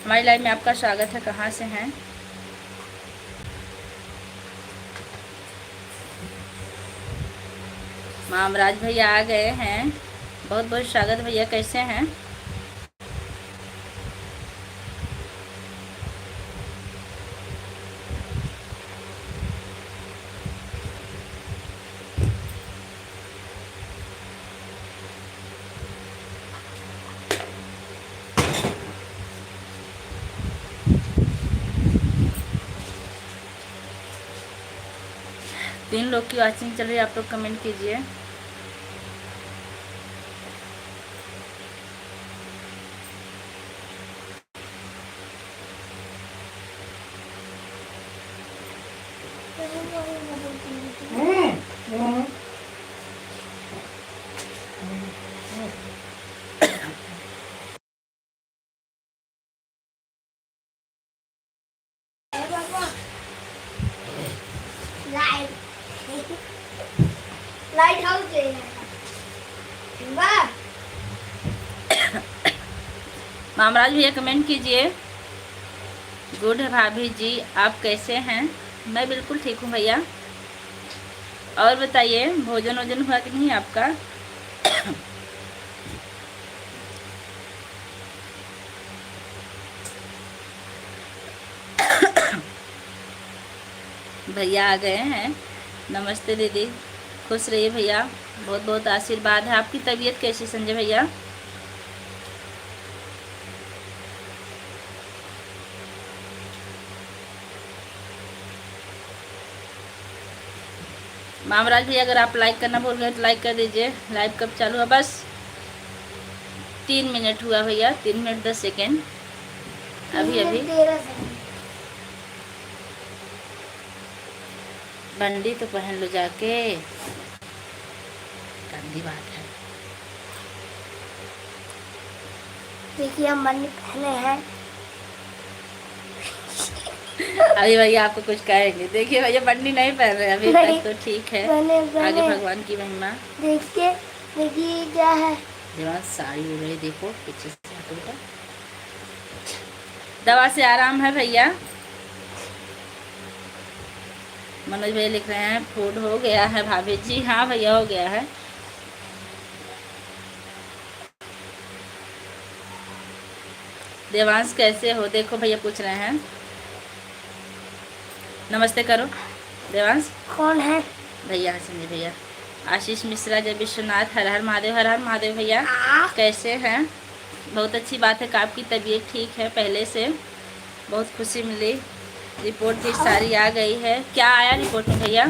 हमारी लाइव में आपका स्वागत है। कहाँ से हैं? मामराज भैया आ गए हैं। बहुत बहुत स्वागत भैया, कैसे हैं? तीन लोग की वॉचिंग चल रही है, आप लोग कमेंट कीजिए। लाइट हाउस मामराज भैया कमेंट कीजिए। गुड है भाभी जी, आप कैसे हैं? मैं बिल्कुल ठीक हूँ भैया। और बताइए, भोजन वोजन हुआ कि नहीं आपका? भैया आ गए हैं। नमस्ते दीदी, खुश रहिए भैया, बहुत बहुत आशीर्वाद है। आपकी तबीयत कैसी संजय भैया? मामराज भैया अगर आप लाइक करना भूल गए तो लाइक कर दीजिए। लाइव कब चालू है? बस 3 मिनट हुआ भैया, 3 मिनट 10 सेकेंड अभी अभी। बंडी तो पहन लो जाके, गंदी बात है। देखिए हम बंडी पहने हैं। अभी भैया आपको कुछ कहेंगे। देखिए भैया बंडी नहीं पहन रहे अभी तक, तो ठीक है। आगे भगवान की महिमा। देखिए देखिए क्या है, दीवार साड़ी उड़ रही, देखो पीछे से हटो बेटा। दवा से आराम है भैया? मनोज भैया लिख रहे हैं फूड हो गया है भाभी जी। हाँ भैया हो गया है। देवांश कैसे हो? देखो भैया पूछ रहे हैं। नमस्ते करो देवांश। कौन है? भैया संजय भैया। आशीष मिश्रा, जय विश्वनाथ, हर हर महादेव। हर हर महादेव भैया, कैसे हैं? बहुत अच्छी बात है कि आपकी तबीयत ठीक है पहले से, बहुत खुशी मिली। रिपोर्ट भी सारी आ गई है। क्या आया रिपोर्ट में भैया?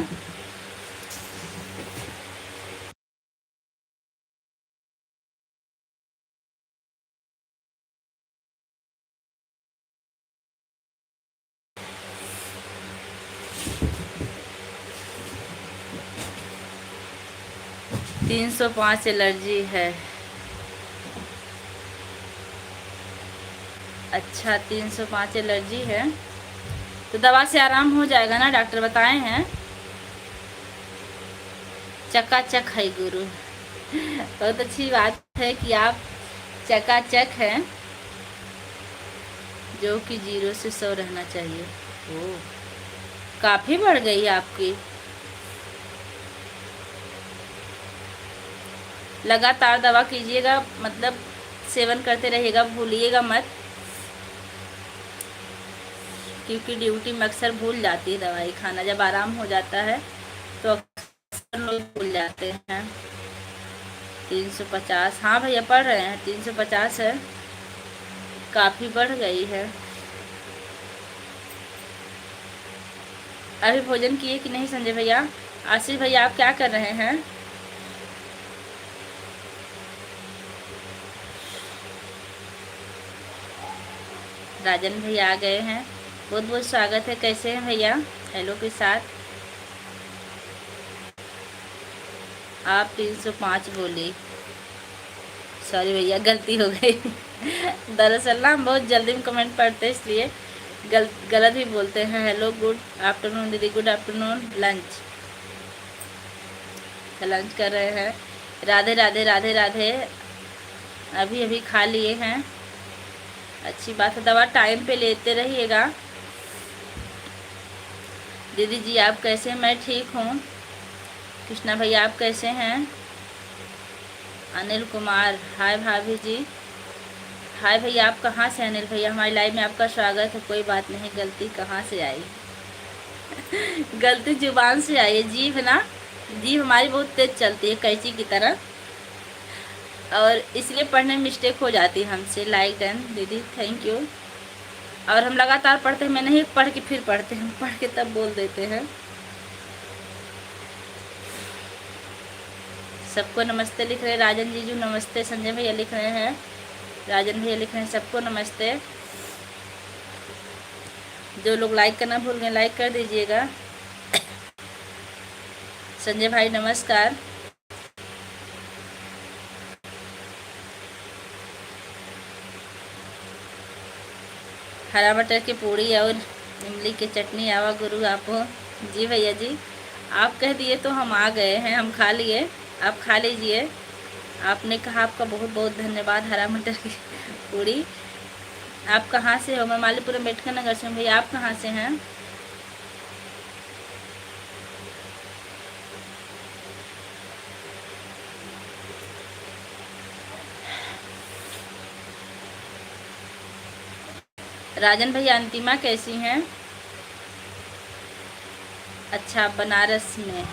तीन 305 एलर्जी है। अच्छा 305 एलर्जी है, तो दवा से आराम हो जाएगा ना, डॉक्टर बताए हैं। चकाचक है गुरु। बहुत अच्छी बात है कि आप चकाचक हैं, जो कि 0 से 100 रहना चाहिए। ओ, काफ़ी बढ़ गई है आपकी। लगातार दवा कीजिएगा, मतलब सेवन करते रहिएगा, भूलिएगा मत, क्योंकि ड्यूटी में अक्सर भूल जाती है दवाई खाना। जब आराम हो जाता है तो अक्सर लोग भूल जाते हैं। 350, हाँ भैया पढ़ रहे हैं, 350 है, काफ़ी बढ़ गई है। अभी भोजन किए कि नहीं संजय भैया? आशीष भैया आप क्या कर रहे हैं? राजन भैया आ गए हैं, बहुत बहुत स्वागत है। कैसे हैं भैया? हेलो के साथ। आप 305 बोली, सॉरी भैया गलती हो गई। दरअसल ना हम बहुत जल्दी में कमेंट पढ़ते हैं, इसलिए गलत भी बोलते हैं। हेलो गुड आफ्टरनून दीदी, गुड आफ्टरनून। लंच कर रहे हैं। राधे राधे राधे राधे। अभी अभी खा लिए हैं। अच्छी बात है, दवा टाइम पे लेते रहिएगा। दीदी जी आप कैसे हैं? मैं ठीक हूँ। कृष्णा भैया आप कैसे हैं? अनिल कुमार हाय भाभी जी। हाय भैया, आप कहाँ से? अनिल भैया हमारी लाइव में आपका स्वागत है। कोई बात नहीं, गलती कहाँ से आई? गलती जुबान से आई है, जीभ ना, जीभ हमारी बहुत तेज चलती है कैंची की तरह, और इसलिए पढ़ने में मिस्टेक हो जाती है हमसे। लाइक डन दीदी, थैंक यू। और हम लगातार पढ़ते हैं, मैं नहीं पढ़ के फिर पढ़ते हैं, पढ़ के तब बोल देते हैं। सबको नमस्ते लिख रहे हैं। राजन जीजू नमस्ते। संजय भैया लिख रहे हैं, राजन भैया लिख रहे हैं, सबको नमस्ते। जो लोग लाइक करना भूल गए लाइक कर दीजिएगा। संजय भाई नमस्कार। हरा मटर की पूड़ी और इमली की चटनी आवा गुरु आप हो। जी भैया जी, आप कह दिए तो हम आ गए हैं, हम खा लिए, आप खा लीजिए। आपने कहा, आपका बहुत बहुत धन्यवाद। हरा मटर की पूड़ी। आप कहाँ से हो? मैं मालीपुर अम्बेडकर नगर से हूँ। भैया आप कहाँ से हैं? राजन भैया अंतिमा कैसी हैं? अच्छा, बनारस में।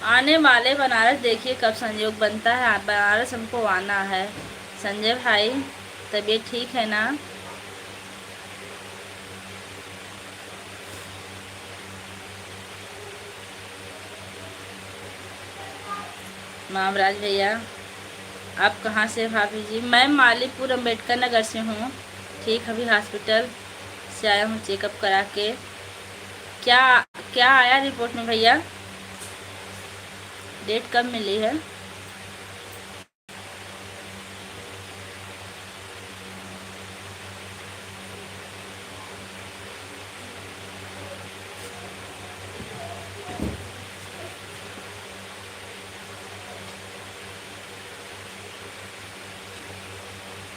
आने वाले बनारस, देखिए कब संयोग बनता है, बनारस हमको आना है। संजय भाई तबीयत ठीक है ना? मामराज भैया आप कहाँ से? भाभी जी मैं मालीपुर अम्बेडकर नगर से हूँ। ठीक, अभी हॉस्पिटल से आया हूँ चेकअप करा के। क्या क्या आया रिपोर्ट में भैया? डेट कब मिली है?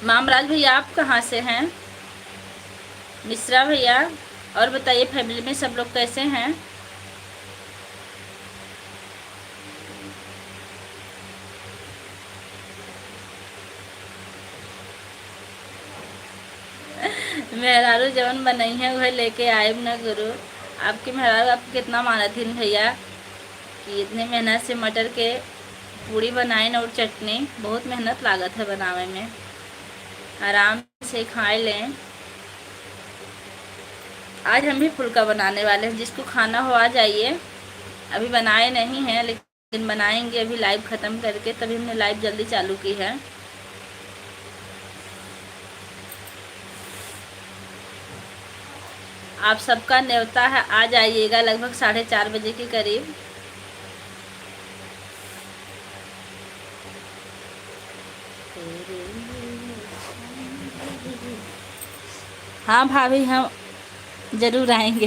मामराज भैया आप कहाँ से हैं? मिश्रा भैया और बताइए, फैमिली में सब लोग कैसे हैं? मेहरारू जवन बनई है वह लेके आए न गुरु। आपकी मेहरारू आपको कितना माना थी भैया कि इतने मेहनत से मटर के पूड़ी बनाए और चटनी, बहुत मेहनत लागत है बनावे में। आराम से खाए लें। आज हम भी फुल्का बनाने वाले हैं, जिसको खाना हो आ जाइए। अभी बनाए नहीं हैं लेकिन बनाएंगे अभी लाइव ख़त्म करके, तभी हमने लाइव जल्दी चालू की है। आप सबका न्योता है, आ जाइएगा लगभग 4:30 के करीब। हाँ भाभी, हम ज़रूर आएंगे।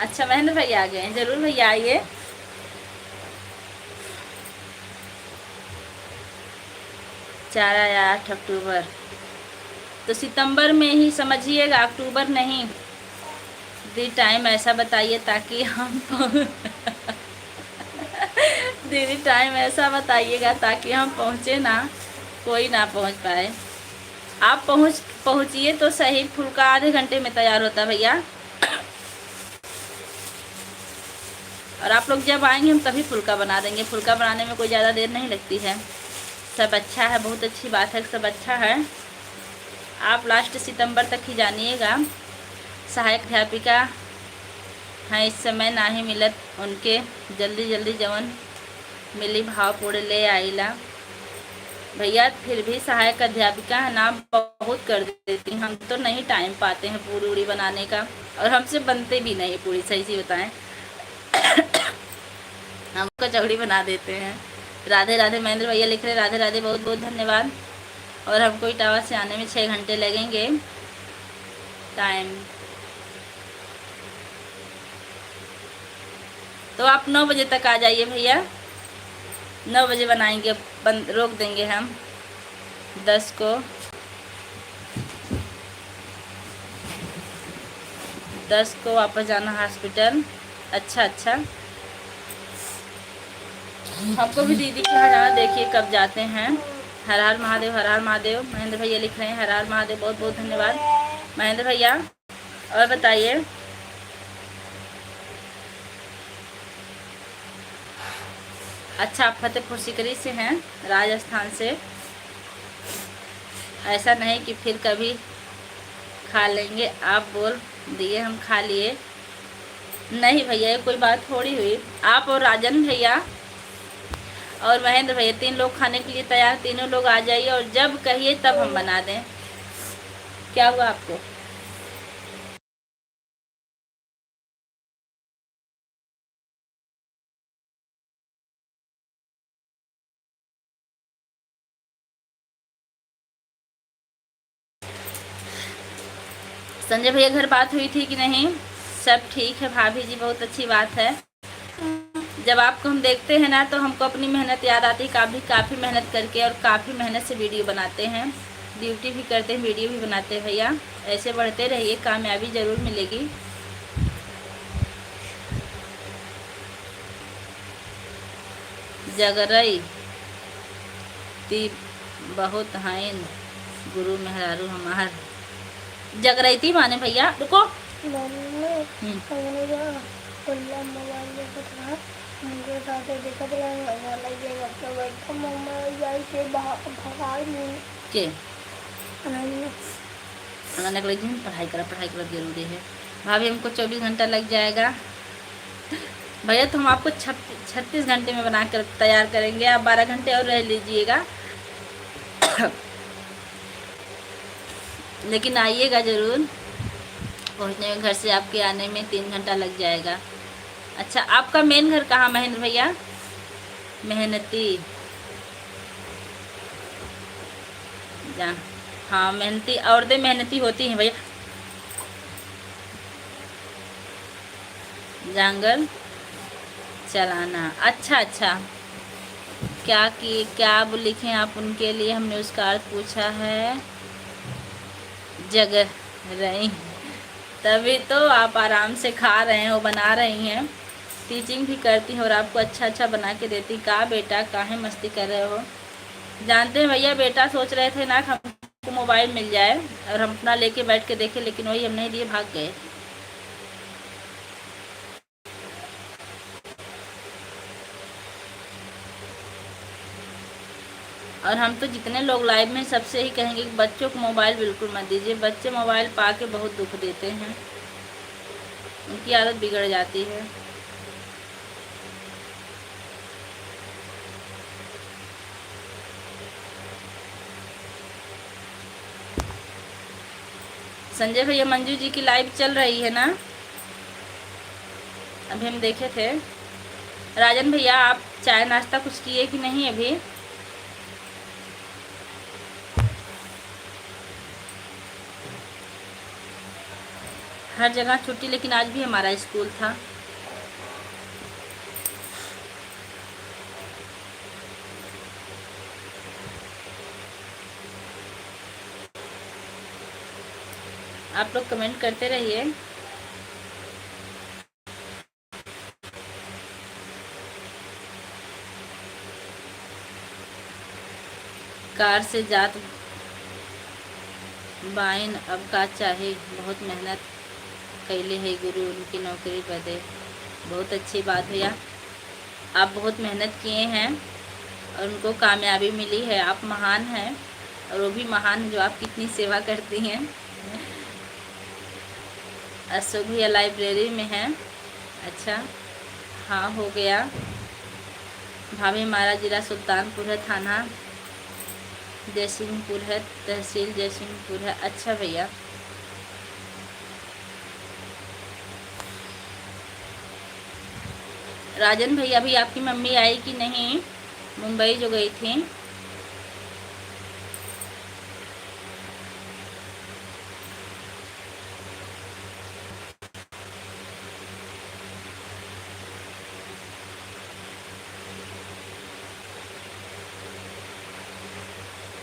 अच्छा, महेंद्र भैया आ गए हैं, ज़रूर भैया आइए। चार या 8 अक्टूबर, तो सितंबर में ही समझिएगा, अक्टूबर नहीं। दी टाइम ऐसा बताइए ताकि हम दीदी टाइम ऐसा बताइएगा ताकि हम पहुँचे ना, कोई ना पहुँच पाए। आप पहुँचिए तो सही। फुल्का आधे घंटे में तैयार होता है भैया, और आप लोग जब आएंगे हम तभी फुल्का बना देंगे। फुल्का बनाने में कोई ज़्यादा देर नहीं लगती है। सब अच्छा है, बहुत अच्छी बात है, सब अच्छा है। आप लास्ट सितंबर तक ही जानिएगा। सहायक अध्यापिका हैं इस समय, ना ही मिलत उनके, जल्दी जल्दी जवन मिली भाव पूरे ले आईला। भैया फिर भी सहायक अध्यापिका है ना, बहुत कर देती हैं। हम तो नहीं टाइम पाते हैं पूरी उड़ी बनाने का, और हमसे बनते भी नहीं पूरी, सही सी बताएं। हम कचौड़ी बना देते हैं। राधे राधे महेंद्र भैया लिख रहे राधे राधे, बहुत बहुत धन्यवाद। और हमको इटावा से आने में 6 घंटे लगेंगे। टाइम। तो आप 9 बजे तक आ जाइए भैया, 9 बजे बनाएंगे, बंद रोक देंगे हम 10 को। 10 को वापस जाना हॉस्पिटल। अच्छा अच्छा, हमको भी दीदी के यहाँ जाना, देखिए कब जाते हैं। हर हर महादेव, हर हर महादेव। महेंद्र भैया लिख रहे हैं हर हर महादेव, बहुत बहुत धन्यवाद महेंद्र भैया। और बताइए, अच्छा आप फतेहपुर सीकरी से हैं, राजस्थान से। ऐसा नहीं कि फिर कभी खा लेंगे, आप बोल दिए हम खा लिए। नहीं भैया, ये कोई बात थोड़ी हुई। आप और राजन भैया और महेंद्र भैया 3 लोग खाने के लिए तैयार, तीनों लोग आ जाइए और जब कहिए तब हम बना दें। क्या हुआ आपको? संजय भैया घर बात हुई थी कि नहीं? सब ठीक है भाभी जी, बहुत अच्छी बात है। जब आपको हम देखते हैं ना तो हमको अपनी मेहनत याद आती है। काफ़ी मेहनत करके और काफ़ी मेहनत से वीडियो बनाते हैं, ड्यूटी भी करते हैं, वीडियो भी बनाते हैं। भैया ऐसे बढ़ते रहिए, कामयाबी ज़रूर मिलेगी। जगरई ती बहुत हाइन गुरु मेहरारू हमार। जगरईती माने भैया रुको। के पढ़ाई करा जरूरी है भाभी, हमको 24 घंटा लग जाएगा भैया। तो हम आपको 36 घंटे में बना कर तैयार करेंगे, आप 12 घंटे और रह लीजिएगा लेकिन आइएगा ज़रूर। पहुंचने में, घर से आपके आने में 3 घंटा लग जाएगा। अच्छा, आपका मेन घर कहाँ महेंद्र भैया? मेहनती जा, हाँ मेहनती औरतें मेहनती होती हैं भैया। जंगल चलाना, अच्छा अच्छा। क्या लिखे आप उनके लिए? हमने उसका अर्थ पूछा है। जगह रही, तभी तो आप आराम से खा रहे हो, बना रही हैं, टीचिंग भी करती हैं और आपको अच्छा अच्छा बना के देती। कहा बेटा काहे मस्ती कर रहे हो? जानते हैं भैया, बेटा सोच रहे थे ना हमको मोबाइल मिल जाए और हम अपना लेके बैठ के देखें, लेकिन वही हम नहीं दिए, भाग गए। और हम तो जितने लोग लाइव में सबसे ही कहेंगे कि बच्चों को मोबाइल बिल्कुल मत दीजिए। बच्चे मोबाइल पा के बहुत दुख देते हैं, उनकी आदत बिगड़ जाती है। संजय भैया, मंजू जी की लाइव चल रही है ना, अभी हम देखे थे। राजन भैया, आप चाय नाश्ता कुछ किए कि नहीं अभी? हर जगह छुट्टी, लेकिन आज भी हमारा स्कूल था। आप लोग कमेंट करते रहिए। कार से जात बाइन अब का चाहे, बहुत मेहनत कैले है गुरु उनकी नौकरी बदे। बहुत अच्छी बात भैया, आप बहुत मेहनत किए हैं और उनको कामयाबी मिली है। आप महान हैं और वो भी महान है जो आप कितनी सेवा करती हैं। अशोक भैया लाइब्रेरी में हैं। अच्छा, हाँ हो गया। भाभी हमारा जिला सुल्तानपुर है, थाना जयसिंहपुर है, तहसील जयसिंहपुर है। अच्छा भैया, राजन भैया, अभी आपकी मम्मी आई कि नहीं? मुंबई जो गई थी।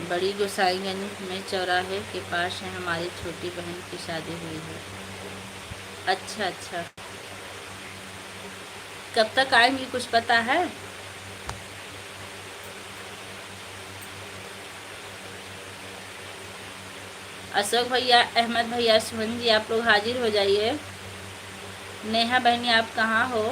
बड़ी गोसाईगंज में चौराहे के पास है, हमारी छोटी बहन की शादी हुई है। अच्छा अच्छा, कब तक आएंगी कुछ पता है? अशोक भैया, अहमद भैया, सुहन जी, आप लोग हाजिर हो जाइए। नेहा बहनी, आप कहाँ हो?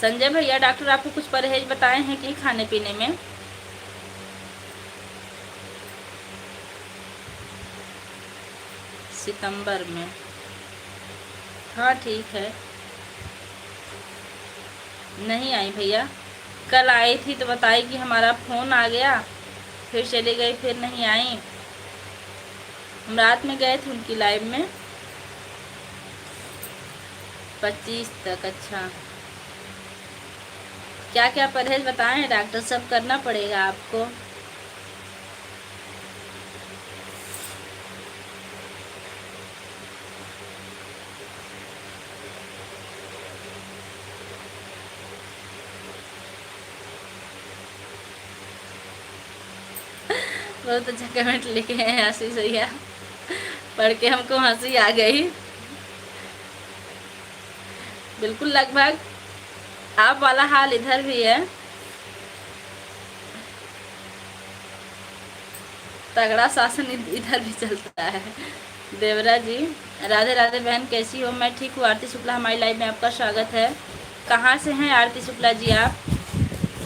संजय भैया, डॉक्टर आपको कुछ परहेज बताए हैं कि खाने पीने में? सितंबर में, हाँ ठीक है। नहीं आई भैया, कल आई थी तो बताई कि हमारा फ़ोन आ गया, फिर चली गई, फिर नहीं आई। हम रात में गए थे उनकी लाइव में 25 तक। अच्छा, क्या क्या परहेज बताए हैं डॉक्टर? सब करना पड़ेगा आपको। बहुत अच्छा कमेंट लिखे हैं आशीष भैया, पढ़ के हमको हंसी आ गई। बिल्कुल, लगभग आप वाला हाल इधर भी है। तगड़ा शासन इधर भी चलता है। देवरा जी, राधे राधे बहन, कैसी हो? मैं ठीक हूँ। आरती शुक्ला, हमारी लाइव में आपका स्वागत है। कहाँ से हैं आरती शुक्ला जी आप?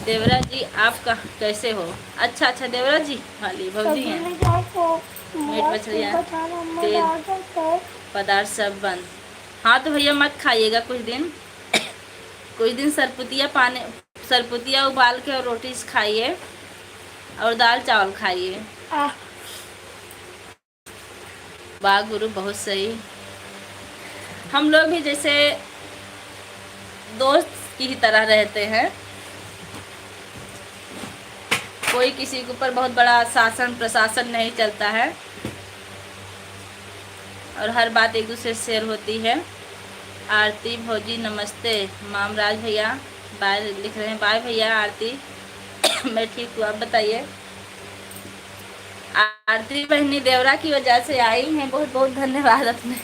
देवरा जी, आप कैसे हो? अच्छा अच्छा, देवरा जी वाली भौजी हैं। मीट मछलियाँ, तेल पदार्थ सब बंद। हाँ तो भैया मत खाइएगा कुछ दिन। कुछ दिन सरपुतिया उबाल के और रोटी खाइए और दाल चावल खाइए। वाह गुरु, बहुत सही। हम लोग भी जैसे दोस्त की ही तरह रहते हैं, कोई किसी के ऊपर बहुत बड़ा शासन प्रशासन नहीं चलता है और हर बात एक दूसरे से शेयर होती है। आरती भौजी नमस्ते। मामराज भैया बाय लिख रहे हैं, बाय भैया। आरती मैं ठीक हूँ, आप बताइए। आरती बहनी देवरा की वजह से आई हैं, बहुत बहुत धन्यवाद। अपने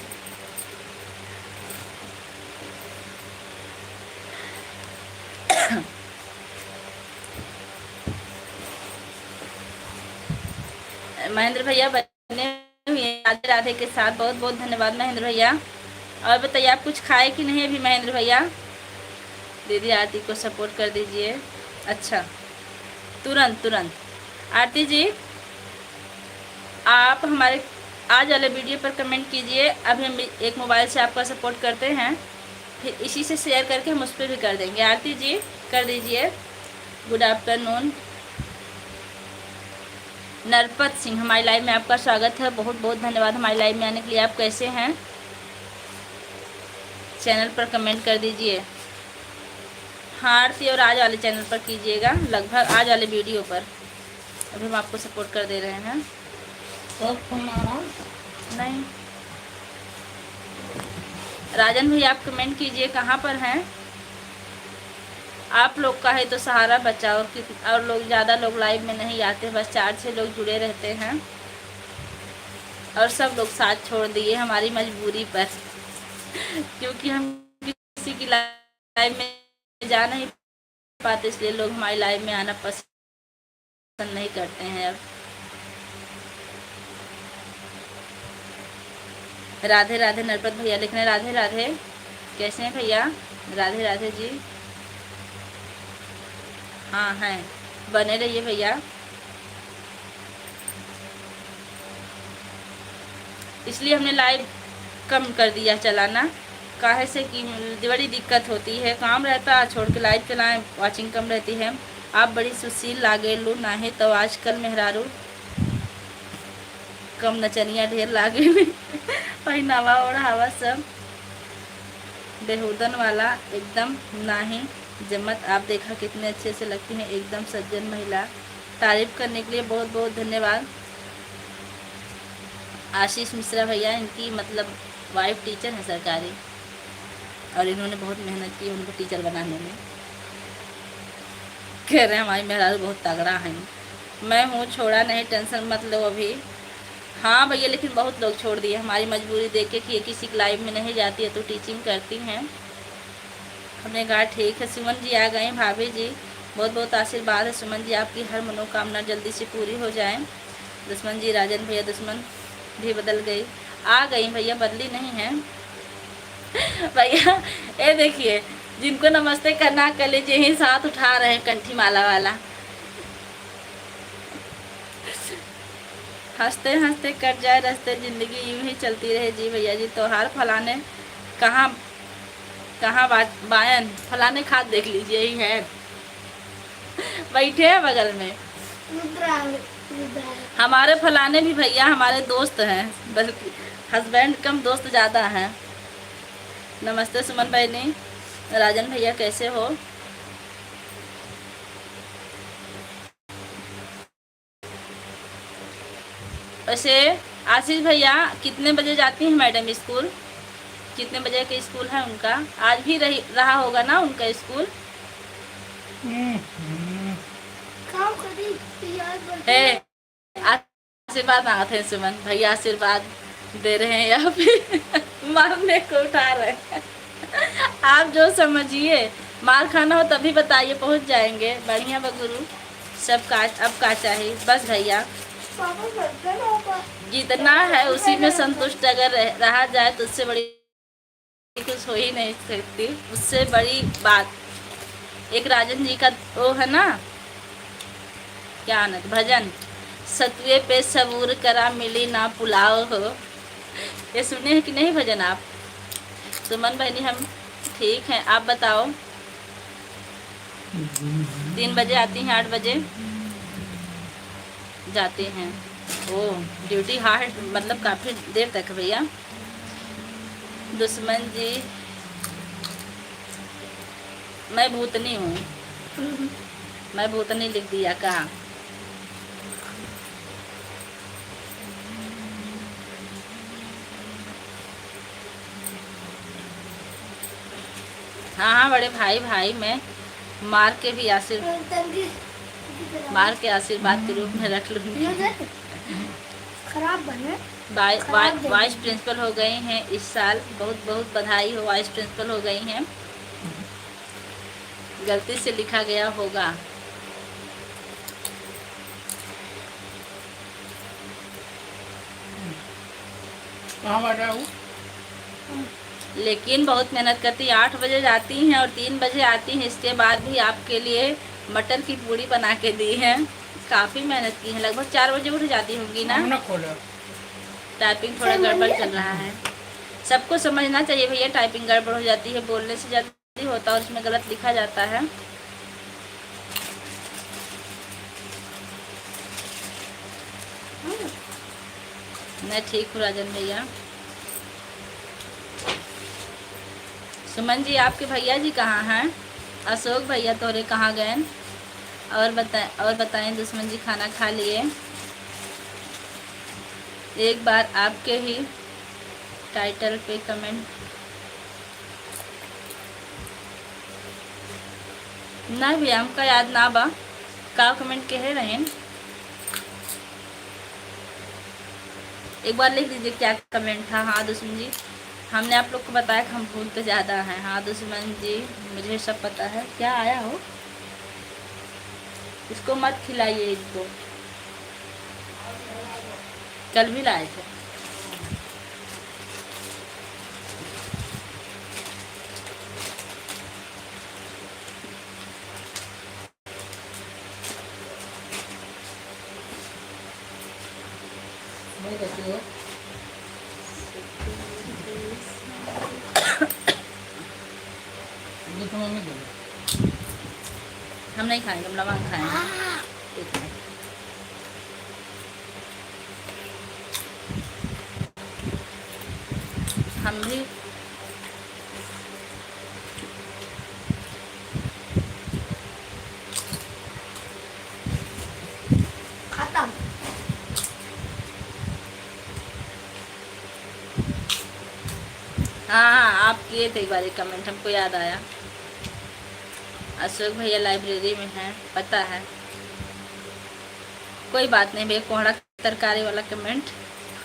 महेंद्र भैया बने हुए राधे राधे के साथ, बहुत बहुत धन्यवाद महेंद्र भैया। और बताइए आप कुछ खाए कि नहीं अभी महेंद्र भैया? दीदी आरती को सपोर्ट कर दीजिए। अच्छा, तुरंत तुरंत। आरती जी, आप हमारे आज वाले वीडियो पर कमेंट कीजिए। अभी हम एक मोबाइल से आपका सपोर्ट करते हैं, फिर इसी से शेयर करके हम उस पर भी कर देंगे। आरती जी कर दीजिए। Good afternoon. नरपत सिंह, हमारी लाइव में आपका स्वागत है, बहुत बहुत धन्यवाद हमारी लाइव में आने के लिए। आप कैसे हैं? चैनल पर कमेंट कर दीजिए। हाँ आरती, और आज वाले चैनल पर कीजिएगा, लगभग आज वाले वीडियो पर। अभी हम आपको सपोर्ट कर दे रहे हैं। तो नहीं, राजन भैया आप कमेंट कीजिए कहाँ पर हैं आप लोग का है तो सहारा बचाओ। और लोग ज़्यादा लोग लाइव में नहीं आते, बस 4-6 लोग जुड़े रहते हैं और सब लोग साथ छोड़ दिए हमारी मजबूरी पर क्योंकि हम किसी की लाइव में जा नहीं पाते, इसलिए लोग हमारी लाइव में आना पसंद नहीं करते हैं। अब राधे राधे नरपत भैया लिख रहे हैं, राधे राधे, कैसे हैं भैया? राधे राधे जी। हाँ हैं, बने रहिए भैया। इसलिए हमने लाइव कम कर दिया चलाना, काहे से कि बड़ी दिक्कत होती है, काम रहता छोड़ के लाइव चलाएं, वाचिंग कम रहती है। आप बड़ी सुशील लागे लू नाहे तो आजकल मेहरारू कम नचनिया ढेर लागे पहनावा ओढ़ावा सब बेहुदन वाला एकदम नाही जम्मत आप देखा कितने अच्छे से लगती हैं, एकदम सज्जन महिला। तारीफ करने के लिए बहुत बहुत धन्यवाद। आशीष मिश्रा भैया, इनकी मतलब वाइफ टीचर है सरकारी, और इन्होंने बहुत मेहनत की उनको टीचर बनाने में। कह रहे हैं हमारी मेहरारू बहुत तगड़ा है। मैं हूँ, छोड़ा नहीं, टेंशन मत लो अभी। हाँ भैया, लेकिन बहुत लोग छोड़ दिए, हमारी मजबूरी देख के कि ये किसी की लाइफ में नहीं जाती है तो टीचिंग करती हैं। हमने कहा ठीक है। सुमन जी आ गए, भाभी जी बहुत बहुत आशीर्वाद है सुमन जी, आपकी हर मनोकामना जल्दी से पूरी हो जाए। दुश्मन जी, राजन भैया, दुश्मन भी बदल गई, आ गई भैया, बदली नहीं है भैया। ये देखिए, जिनको नमस्ते करना कर लीजिए, ही साथ उठा रहे हैं कंठी माला वाला। हंसते हंसते कट जाए रास्ते, जिंदगी यूं ही चलती रहे जी भैया जी। त्योहार फलाने कहाँ कहाँ बायन फलाने खाद देख लीजिए, ही है बैठे हैं बगल में। हमारे फलाने भी भैया हमारे दोस्त हैं, बल्कि हस्बैंड कम दोस्त ज़्यादा हैं। नमस्ते सुमन बहनी, राजन भैया कैसे हो? वैसे आशीष भैया कितने बजे जाती हैं मैडम स्कूल? कितने बजे का स्कूल है उनका? आज भी रहा होगा ना उनका स्कूल? आशीर्वाद मांगते हैं सुमन भैया, आशीर्वाद दे रहे हैं या फिर मारने को उठा रहे हैं? आप जो समझिए, मार खाना हो तभी बताइए, पहुंच जाएंगे। बढ़िया बगुरु सब का, अब का चाहिए बस भैया, जितना है उसी में संतुष्ट अगर रहा जाए तो उससे बड़ी कुछ हो ही नहीं सकती। उससे बड़ी बात एक राजन जी का वो है ना, क्या आनंद भजन, सतुए पे सबूर करा मिली ना पुलाव हो। ये सुने हैं कि नहीं भजन आप? सुमन बहनी हम ठीक हैं, आप बताओ। 3 बजे आती हैं, 8 बजे जाते हैं। ओ ड्यूटी हार्ड, मतलब काफ़ी देर तक भैया। दुश्मन जी, मैं भूतनी हूँ, मैं भूतनी लिख दिया का? हाँ हाँ बड़े भाई, भाई मैं मार के भी मार के आशीर्वाद के रूप में रख लूँगी। खराब बने। वाइस प्रिंसिपल हो गई हैं इस साल, बहुत बहुत बधाई हो, वाइस प्रिंसिपल हो गई हैं। गलती से लिखा गया होगा। लेकिन बहुत मेहनत करती, 8 बजे जाती हैं और 3 बजे आती हैं। इसके बाद भी आपके लिए मटर की पूड़ी बना के दी है। काफ़ी मेहनत की है, लगभग 4 बजे उठ जाती होंगी ना? टाइपिंग थोड़ा गड़बड़ चल रहा है, सबको समझना चाहिए भैया। टाइपिंग गड़बड़ हो जाती है, बोलने से जल्दी होता है और उसमें गलत लिखा जाता है। मैं ठीक हूँ राजन भैया। सुमन जी, आपके भैया जी कहाँ हैं? अशोक भैया तोरे कहाँ गए? और बताएं दुश्मन जी, खाना खा लिए? एक बार आपके ही टाइटल पे कमेंट ना भी हमका याद ना बा का कमेंट कह रहे हैं। एक बार लिख दीजिए क्या कमेंट था। हाँ दुश्मन जी, हमने आप लोग को बताया कि हम भूलते ज़्यादा हैं। हाँ दुश्मन जी, मुझे सब पता है। क्या आया हो, इसको मत खिलाइए, इसको कल भी लाए थे। हम नहीं खाएंगे, हम लवंग खाएंगे। हम भी हाँ हाँ, आप किए थे एक बार कमेंट, हमको याद आया। अशोक भैया लाइब्रेरी में हैं, पता है। कोई बात नहीं भैया, कोहड़ा तरकारी वाला कमेंट,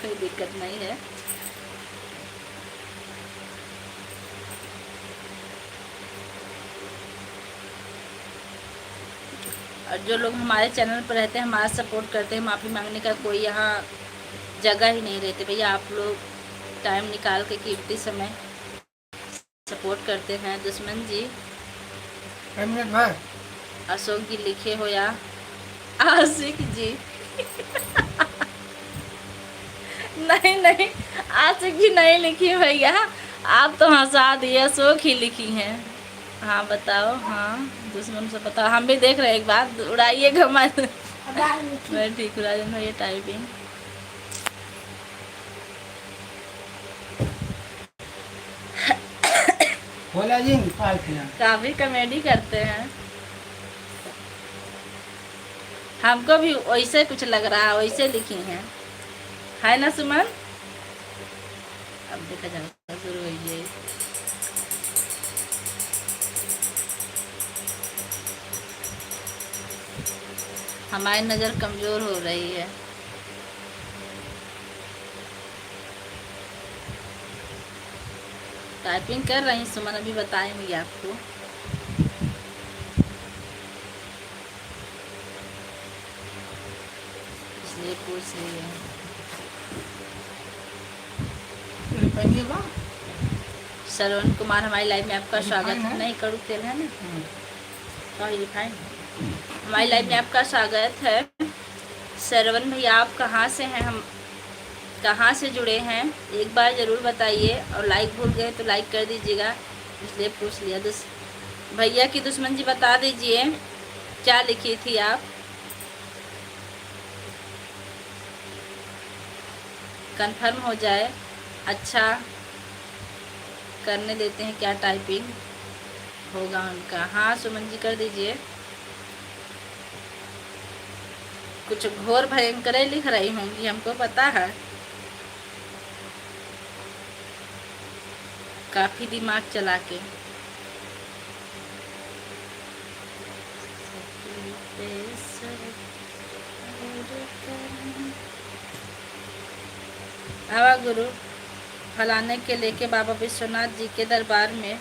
कोई दिक्कत नहीं है। और जो लोग हमारे चैनल पर रहते हैं, हमारा सपोर्ट करते हैं, माफ़ी मांगने का कोई यहाँ जगह ही नहीं रहती भैया। आप लोग टाइम निकाल के कीमती समय सपोर्ट करते हैं। दुश्मन जी, अशोक जी लिखे हो या आशिक जी नहीं नहीं, आशिक जी नहीं लिखी भैया, आप तो हंसा दिए, अशोक ही लिखी हैं। हाँ बताओ, हाँ दुश्मन से बताओ, हम भी देख रहे हैं, एक बार उड़ाइएगा मत। मैं ठीक उड़ा दूँगा ये टाइपिंग। काफी कॉमेडी करते हैं, हमको भी वैसे कुछ लग रहा है, वैसे लिखी हैं, है ना सुमन? अब देखा जाएगा, शुरू हुई है। हमारी नज़र कमज़ोर हो रही है। टाइपिंग कर रही सुमन, अभी बताएंगी आपको। इसलिए पूछ रही है। श्रवण कुमार, हमारी लाइव में आपका स्वागत है। नहीं, कड़ू तेल है ना, रिफाइन। हमारी लाइव में आपका स्वागत है। श्रवण भैया, आप कहाँ से हैं, हम कहाँ से जुड़े हैं, एक बार ज़रूर बताइए। और लाइक भूल गए तो लाइक कर दीजिएगा, इसलिए पूछ लिया। भैया की दुश्मन जी बता दीजिए क्या लिखी थी आप, कंफर्म हो जाए। अच्छा करने देते हैं, क्या टाइपिंग होगा उनका। हाँ सुमन जी कर दीजिए। कुछ घोर भयंकर लिख रही होंगी, हमको पता है, काफी दिमाग चला के। आवा गुरु फलाने के लेके बाबा विश्वनाथ जी के दरबार में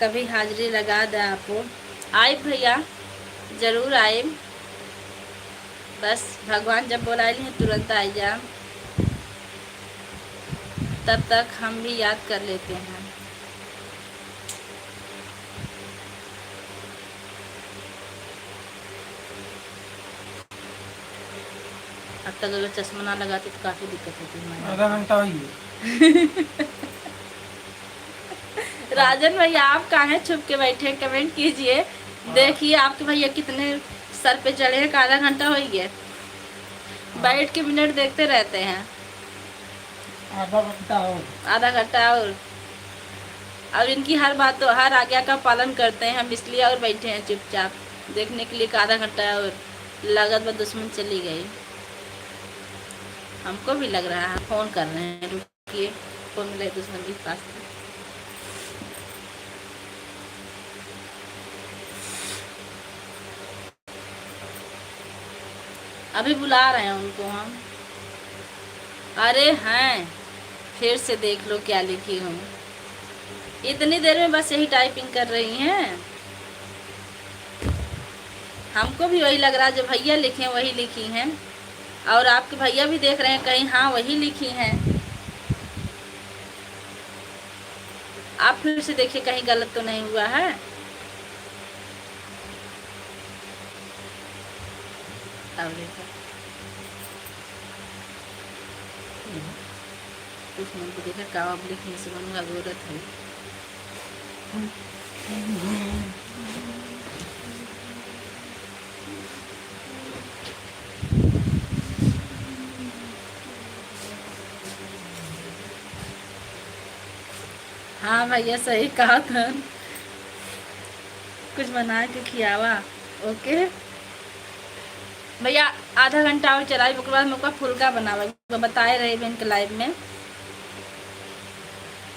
कभी हाजिरी लगा दे आपको। आए भैया, जरूर आए, बस भगवान जब बुलाए हैं तुरंत आ जा, तब तक हम भी याद कर लेते हैं। अब तक अगर चश्मा ना लगाते तो काफी दिक्कत होती है। आधा घंटा हुई राजन भैया, आप कहाँ हैं, छुप के बैठे, कमेंट कीजिए। देखिए आपके भैया कितने सर पे चढ़े हैं, आधा घंटा हो गया, बैठ के मिनट देखते रहते हैं। आधा घंटा और आधा घंटा और इनकी हर बात तो हर आज्ञा का पालन करते हैं हम, इसलिए और बैठे हैं चुपचाप देखने के लिए। आधा घंटा और लागत में दुश्मन चली गई। हमको भी लग रहा है, फोन कर रहे हैं, रुकिए, फोन मिले दुश्मन के पास। अभी बुला रहे हैं उनको हम। अरे हैं, फिर से देख लो क्या लिखी हूँ, इतनी देर में बस यही टाइपिंग कर रही हैं। हमको भी वही लग रहा है, जो भैया लिखे हैं वही लिखी हैं, और आपके भैया भी देख रहे हैं कहीं, हाँ वही लिखी हैं। आप फिर से देखिए कहीं गलत तो नहीं हुआ है। अब देखो कुछ मन को देखा का अब लिखने से बनूंगा, जरूरत है। हाँ भैया सही कहा था, कुछ बना के खियावा। ओके भैया, आधा घंटा और चलाए, उसके बाद मुझको फुल्का बनावा, बताए रहे बहन के लाइव में।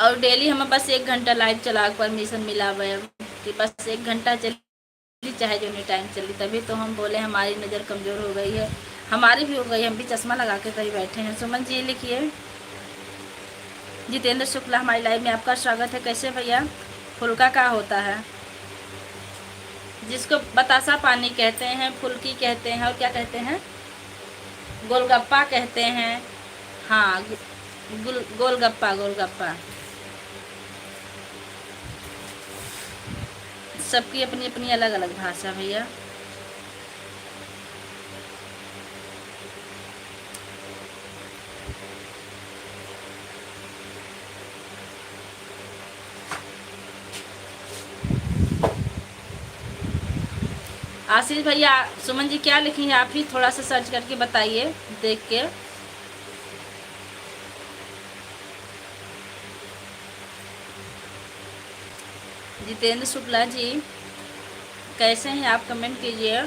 और डेली हमें बस 1 घंटा लाइट चला के परमिशन मिला हुआ है कि बस 1 घंटा चली, चाहे जो नहीं टाइम चली। तभी तो हम बोले हमारी नज़र कमज़ोर हो गई है, हमारी भी हो गई, हम भी चश्मा लगा के तभी बैठे हैं। सुमन जी लिखिए। जितेंद्र शुक्ला हमारी लाइव में आपका स्वागत है। कैसे भैया? फुल्का क्या होता है? जिसको बतासा पानी कहते हैं, फुल्की कहते हैं, और क्या कहते हैं? गोलगप्पा कहते हैं। हाँ, गोलगप्पा, गोलगप्पा। सबकी अपनी अपनी अलग अलग भाषा भैया। आशीष भैया, सुमन जी क्या लिखी है आप ही थोड़ा सा सर्च करके बताइए, देख के। जितेंद्र शुक्ला जी कैसे हैं आप? कमेंट कीजिए।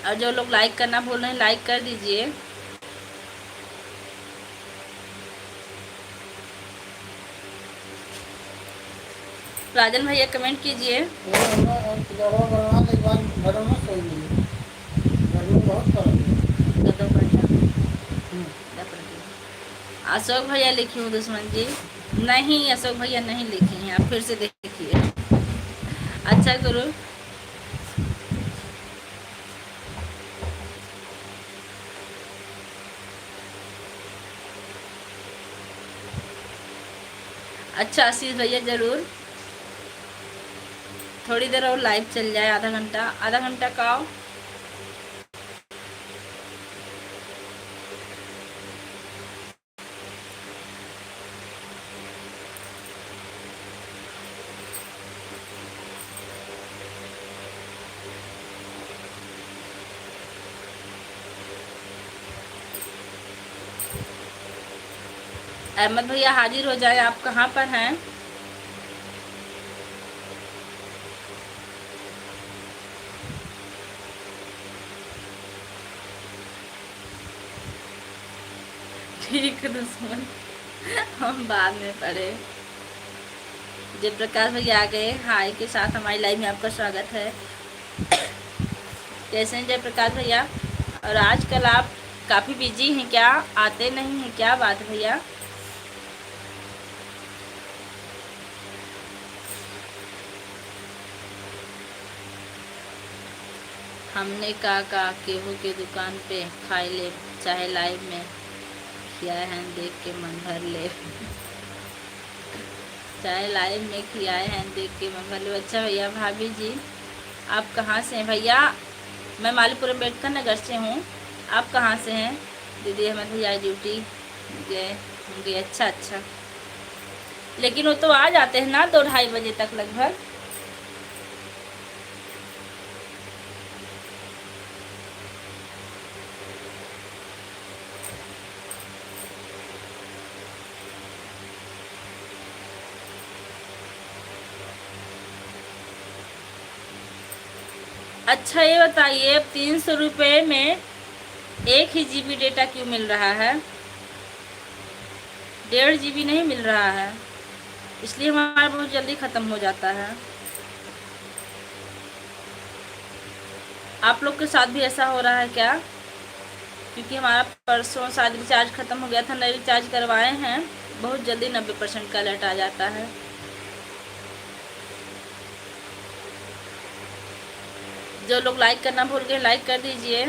और जो लोग लाइक करना भूल रहे हैं, लाइक कर दीजिए। राजन भैया कमेंट कीजिए। अशोक भैया लिखी हूँ दुश्मन जी। नहीं अशोक भैया नहीं लिखी हैं, आप फिर से देखिए। अच्छा गुरु। अच्छा आशीष भैया ज़रूर, थोड़ी देर और लाइव चल जाए, आधा घंटा का आओ। अहमद भैया हाजिर हो जाए। आप कहाँ पर हैं? ठीक दुश्मन, हम बाद में पढ़े। जयप्रकाश भैया आ गए हाय के साथ। हमारी लाइव में आपका स्वागत है। कैसे हैं जयप्रकाश भैया? और आजकल आप काफ़ी बिजी हैं क्या? आते नहीं हैं क्या? बात भैया। हमने कहा केहू के दुकान पे खाई ले, चाहे लाइव में खियाए हैं देख के मन भर ले। चाहे लाइव में खियाए हैं देख के मन भर ले। अच्छा भैया। भाभी जी आप कहाँ से हैं? भैया मैं मालीपुरम अम्बेडकर नगर से हूँ। आप कहाँ से हैं? दीदी अहमद भैया ड्यूटी गए होंगे। अच्छा अच्छा, लेकिन वो तो आ जाते हैं ना 2-2:30 बजे तक लगभग। अच्छा ये बताइए, अब 300 रुपये में 1 ही GB डेटा क्यों मिल रहा है? 1.5 GB नहीं मिल रहा है, इसलिए हमारा बहुत जल्दी ख़त्म हो जाता है। आप लोग के साथ भी ऐसा हो रहा है क्या? क्योंकि हमारा परसों शायद रिचार्ज ख़त्म हो गया था, नए रिचार्ज करवाए हैं, बहुत जल्दी 90% का अलर्ट आ जाता है। जो लोग लाइक करना भूल गए लाइक कर दीजिए।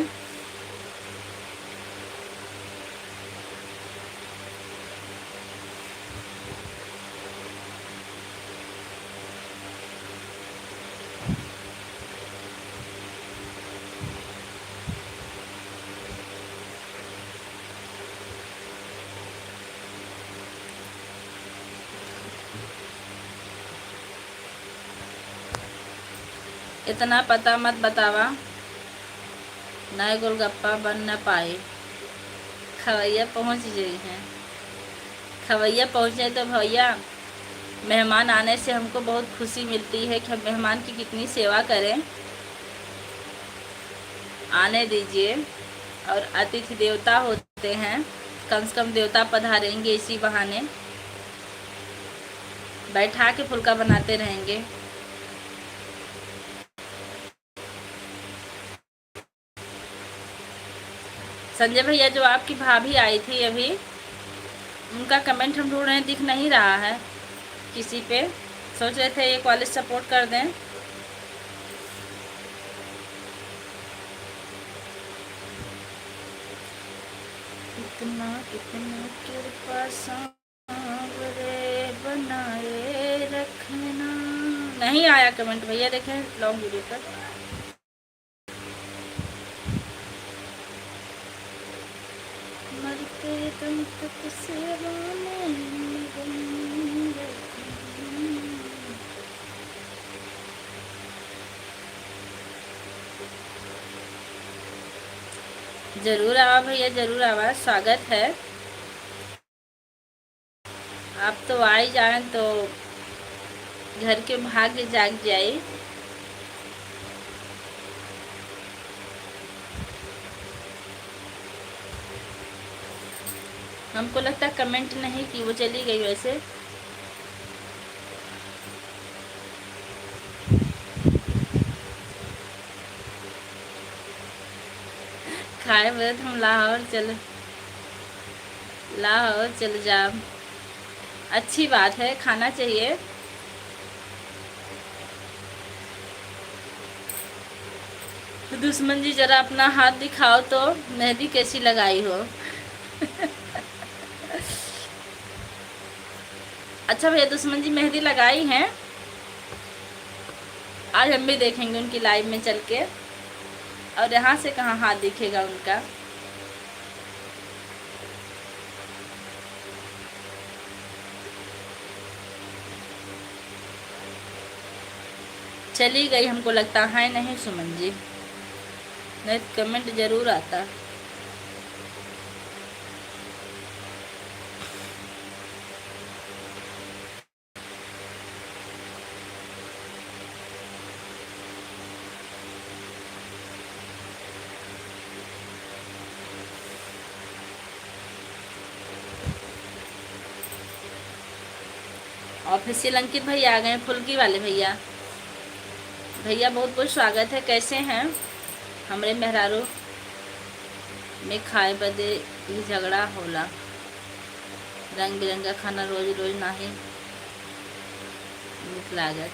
इतना पता मत बतावा, नए गोलगप्पा बन न पाए। खवैया पहुंच गई हैं। खवैया पहुंचे तो भैया मेहमान आने से हमको बहुत खुशी मिलती है कि हम मेहमान की कितनी सेवा करें। आने दीजिए। और अतिथि देवता होते हैं, कम से कम देवता पधारेंगे इसी बहाने, बैठा के फुल्का बनाते रहेंगे। संजय भैया जो आपकी भाभी आई थी अभी, उनका कमेंट हम ढूंढ रहे हैं, दिख नहीं रहा है किसी पे। सोच रहे थे ये कॉलेज सपोर्ट कर दें। कितना कितना कृपा सांवरे बनाए रखना। नहीं आया कमेंट भैया, देखें लॉन्ग वीडियो पर। मरते दम तक सेवा में निगम रखना। जरूर आवा भैया, जरूर आवा, स्वागत है। आप तो आ ही जाए तो घर के भाग्य जाग जाए। हमको लगता है कमेंट नहीं की, वो चली गई वैसे। खाए बोले तो हम लाहौर चल जा। अच्छी बात है, खाना चाहिए। तो दुश्मन जी जरा अपना हाथ दिखाओ तो, मेहंदी कैसी लगाई हो। अच्छा भैया, दुश्मन जी मेहंदी लगाई हैं। आज हम भी देखेंगे उनकी लाइव में चल के। और यहाँ से कहाँ हाथ दिखेगा उनका। चली गई हमको लगता है। नहीं सुमन जी, नहीं कमेंट जरूर आता। ऑफिशियल अंकित भैया आ गए, फुल्की वाले भैया। भैया बहुत बहुत स्वागत है। कैसे हैं? हमरे मेहरारू में खाए बदे ही झगड़ा होला। रंग बिरंगा खाना रोज रोज नहीं नीक लागत।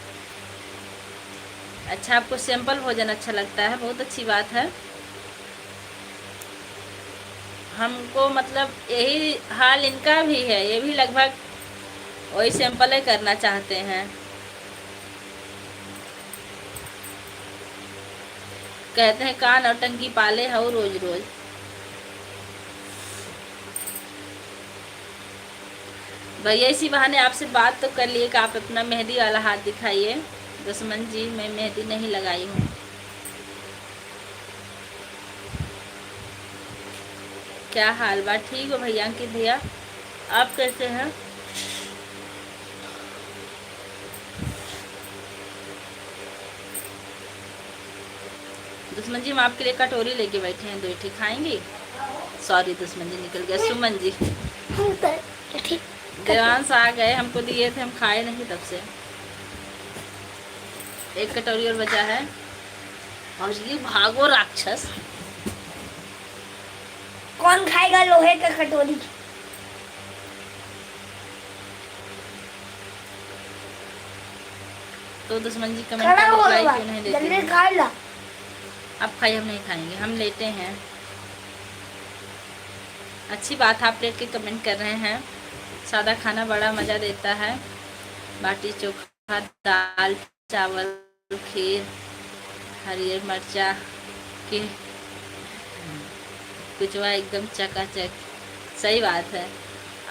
अच्छा, आपको सिंपल भोजन अच्छा लगता है, बहुत अच्छी बात है। हमको मतलब यही हाल इनका भी है, ये भी लगभग वही सिंपल ही करना चाहते हैं। कहते हैं कान और टंकी पाले हो रोज रोज। भैया इसी बहाने आपसे बात तो कर लिए कि आप अपना मेहंदी वाला हाथ दिखाइए। दुश्मन जी, मैं मेहंदी नहीं लगाई हूँ। क्या हाल बा? ठीक हो भैया अंकित भैया, आप कैसे हैं? दुश्मन जी, हम आपके लिए कटोरी लेके बैठे हैं, 2 ठीक खाएंगी? सॉरी दुश्मन जी, निकल गया। सुमन जी, ठीक। देवांश आ गए, हमको दिए थे, हम खाए नहीं तब से। एक कटोरी और बचा है। और ये भागो राक्षस। कौन खाएगा लोहे का कटोरी? तो दुश्मन जी कमेंट खड़ा कर हो रिप्लाई बाबा, क्यों नहीं देते जल्दी हैं? खा ला। अब खाइए, हम नहीं खाएंगे, हम लेते हैं। अच्छी बात, आप प्लेट के कमेंट कर रहे हैं। सादा खाना बड़ा मज़ा देता है। बाटी चोखा, दाल चावल, खीर, हरियर मिर्चा के कुचवा एकदम चकाचक। सही बात है।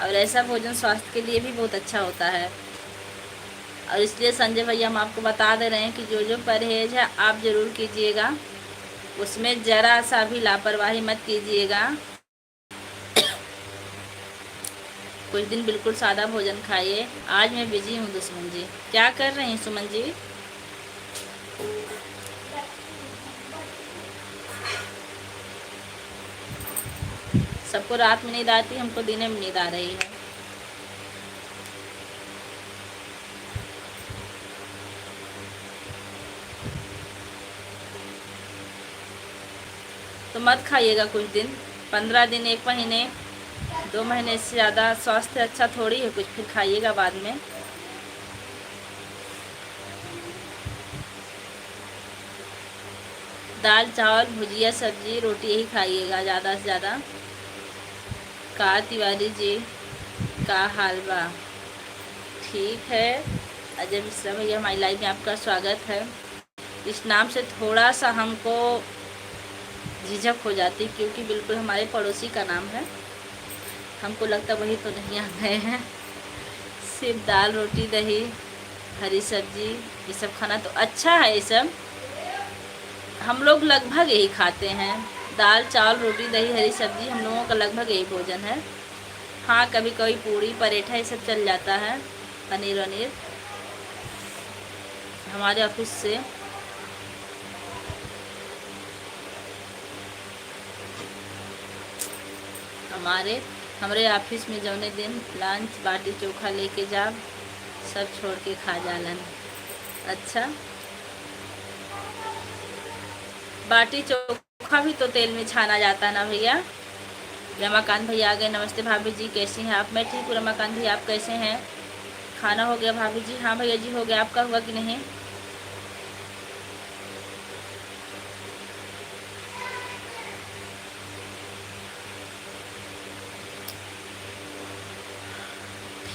और ऐसा भोजन स्वास्थ्य के लिए भी बहुत अच्छा होता है। और इसलिए संजय भैया हम आपको बता दे रहे हैं कि जो जो परहेज है आप ज़रूर कीजिएगा, उसमें ज़रा सा भी लापरवाही मत कीजिएगा। कुछ दिन बिल्कुल सादा भोजन खाइए। आज मैं बिजी हूँ दुश्मन जी। क्या कर रही हैं सुमन जी? सबको रात में नींद आती, हमको दिन में नींद आ रही है। तो मत खाइएगा कुछ दिन, 15 दिन, 1 महीने, 2 महीने से ज़्यादा स्वास्थ्य अच्छा थोड़ी है कुछ, फिर खाइएगा बाद में। दाल चावल भुजिया सब्जी रोटी यही खाइएगा ज़्यादा से ज़्यादा। का तिवारी जी का हाल बा? ठीक है। अजय मिश्रा भैया हमारी लाइफ में आपका स्वागत है। इस नाम से थोड़ा सा हमको झिझक हो जाती, क्योंकि बिल्कुल हमारे पड़ोसी का नाम है, हमको लगता वही तो नहीं आ गए हैं। सिर्फ दाल रोटी दही हरी सब्जी ये सब खाना तो अच्छा है। ये सब हम लोग लगभग यही खाते हैं, दाल चावल रोटी दही हरी सब्जी हम लोगों का लगभग यही भोजन है। हाँ, कभी कभी पूड़ी पराठा ये सब चल जाता है, पनीर वनीर। हमारे ऑफिस से हमारे ऑफिस में जौने दिन लंच बाटी चोखा लेके जाब, सब छोड़ के खा जालन। अच्छा, बाटी चोखा भी तो तेल में छाना जाता ना भैया। रमाकांत भैया आ गए। नमस्ते भाभी जी, कैसी हैं आप? मैं ठीक हूँ रमाकांत भैया, आप कैसे हैं? खाना हो गया भाभी जी? हाँ भैया जी हो गया, आपका हुआ कि नहीं?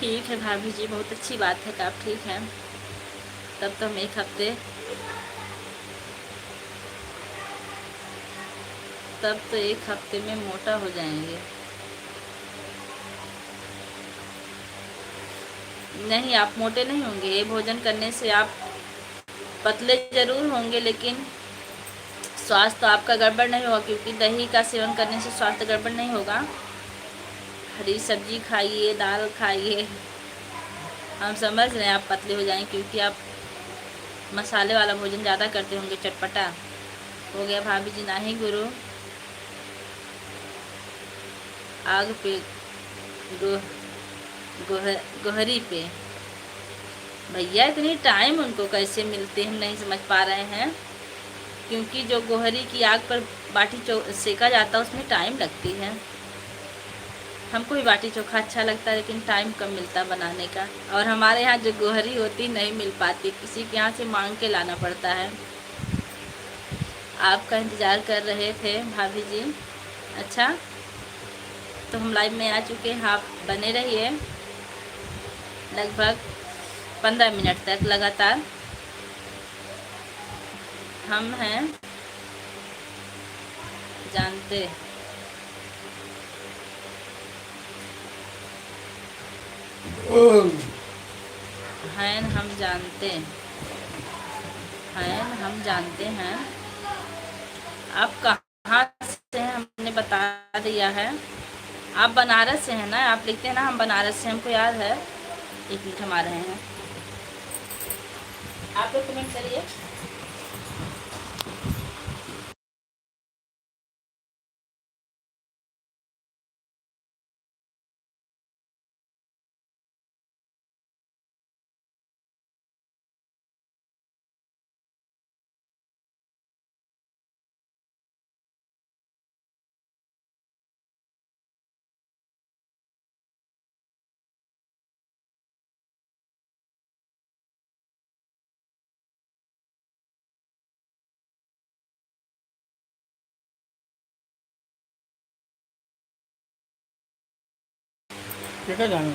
ठीक है भाभी जी, बहुत अच्छी बात है कि आप ठीक हैं। तब तो हम एक हफ्ते में मोटा हो जाएंगे। नहीं, आप मोटे नहीं होंगे। ये भोजन करने से आप पतले जरूर होंगे, लेकिन स्वास्थ्य तो आपका गड़बड़ नहीं होगा, क्योंकि दही का सेवन करने से स्वास्थ्य गड़बड़ नहीं होगा। हरी सब्जी खाइए, दाल खाइए। हम समझ रहे हैं आप पतले हो जाएंगे, क्योंकि आप मसाले वाला भोजन ज़्यादा करते होंगे, चटपटा। हो गया भाभी जी? नहीं गुरु, आग पे गोहरी पे। भैया इतनी टाइम उनको कैसे मिलते हम नहीं समझ पा रहे हैं, क्योंकि जो गोहरी की आग पर बाटी सेका जाता है उसमें टाइम लगती है। हमको भी बाटी चोखा अच्छा लगता है, लेकिन टाइम कम मिलता बनाने का। और हमारे यहाँ जो गोहरी होती नहीं मिल पाती, किसी के यहाँ से मांग के लाना पड़ता है। आपका इंतज़ार कर रहे थे भाभी जी। अच्छा, तो हम लाइव में आ चुके हैं, आप बने रहिए लगभग 15 मिनट तक लगातार। हम हैं जानते हैं, हम जानते हैं आप कहाँ से हैं, हमने बता दिया है। आप बनारस से हैं ना? आप लिखते हैं ना हम बनारस से, हमको याद है। 1 मिनट, हम आ रहे हैं। आप लोग कमेंट करिए। क्या जाना?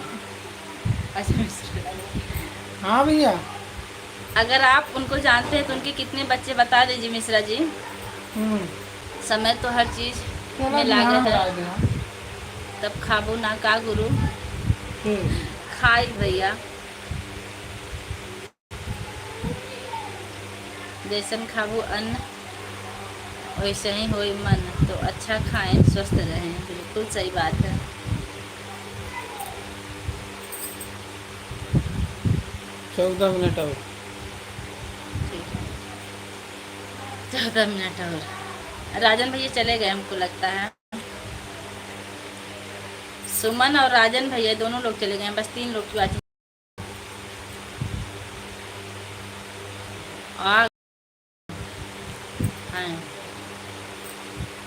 अच्छा, हाँ भैया, अगर आप उनको जानते हैं तो उनके कितने बच्चे बता दीजिए मिश्रा जी। समय तो हर चीज़ में लागत है, तब खाबू ना का गुरु। खाई भैया, जैसन खाबू अन्न वैसे ही होई मन, तो अच्छा खाएं स्वस्थ रहें। बिल्कुल सही बात है। 14 मिनट और। ठीक है, 14 मिनट और। राजन भैया चले गए हमको लगता है। सुमन और राजन भैया दोनों लोग चले गए हैं, बस 3 लोग की बात आ हैं।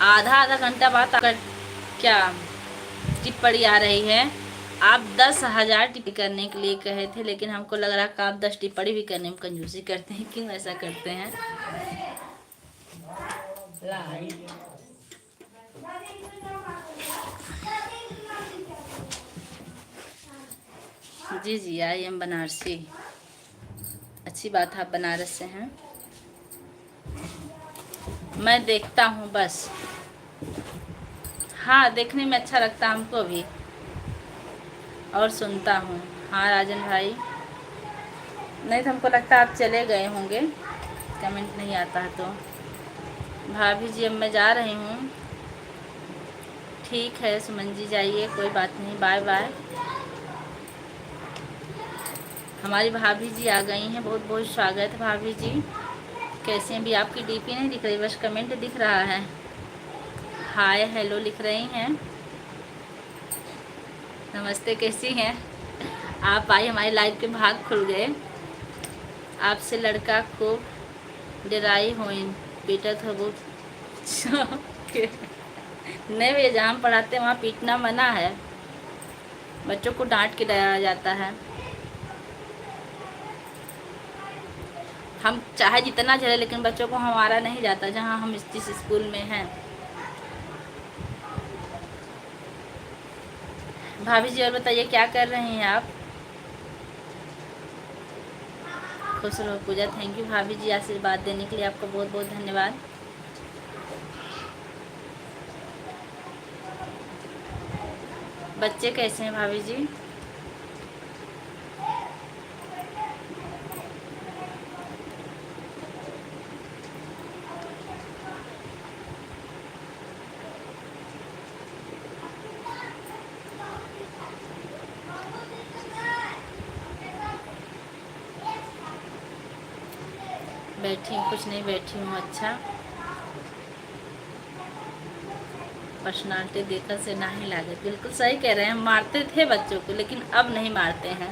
आधा आधा घंटा बाद अगर क्या टिप्पणी आ रही है। आप 10,000 टिप्पणी करने के लिए कहे थे, लेकिन हमको लग रहा है कि आप 10 टिप्पणी भी करने में कंजूसी करते हैं। क्यों ऐसा करते हैं? जी जी, आई एम बनारसी। अच्छी बात है, आप बनारस से हैं। मैं देखता हूँ बस। हाँ, देखने में अच्छा लगता है हमको भी, और सुनता हूँ। हाँ राजन भाई, नहीं तो हमको लगता है आप चले गए होंगे, कमेंट नहीं आता है तो। भाभी जी अब मैं जा रही हूँ। ठीक है सुमन जी, जाइए, कोई बात नहीं, बाय बाय। हमारी भाभी जी आ गई हैं, बहुत बहुत स्वागत है भाभी जी। कैसे हैं भी? आपकी डीपी नहीं दिख रही, बस कमेंट दिख रहा है। हाय हेलो लिख रही हैं। नमस्ते, कैसी हैं आप? आई, हमारी लाइव के भाग खुल गए। आपसे लड़का खूब डराई हुई पीटा था वो। नहीं भैया, जहाँ हम पढ़ाते हैं वहाँ पीटना मना है, बच्चों को डांट के डराया जाता है। हम चाहे जितना झेले, लेकिन बच्चों को हमारा नहीं जाता जहाँ हम जिस स्कूल में हैं। भाभी जी और बताइए क्या कर रही हैं आप? खुश रहो पूजा, थैंक यू भाभी जी, आशीर्वाद देने के लिए आपको बहुत बहुत धन्यवाद। बच्चे कैसे हैं भाभी जी? बैठी हूँ, कुछ नहीं, बैठी हूँ। अच्छा, पर्सनालिटी देखकर से ना ही लागे। बिल्कुल सही कह रहे हैं, हम मारते थे बच्चों को, लेकिन अब नहीं मारते हैं।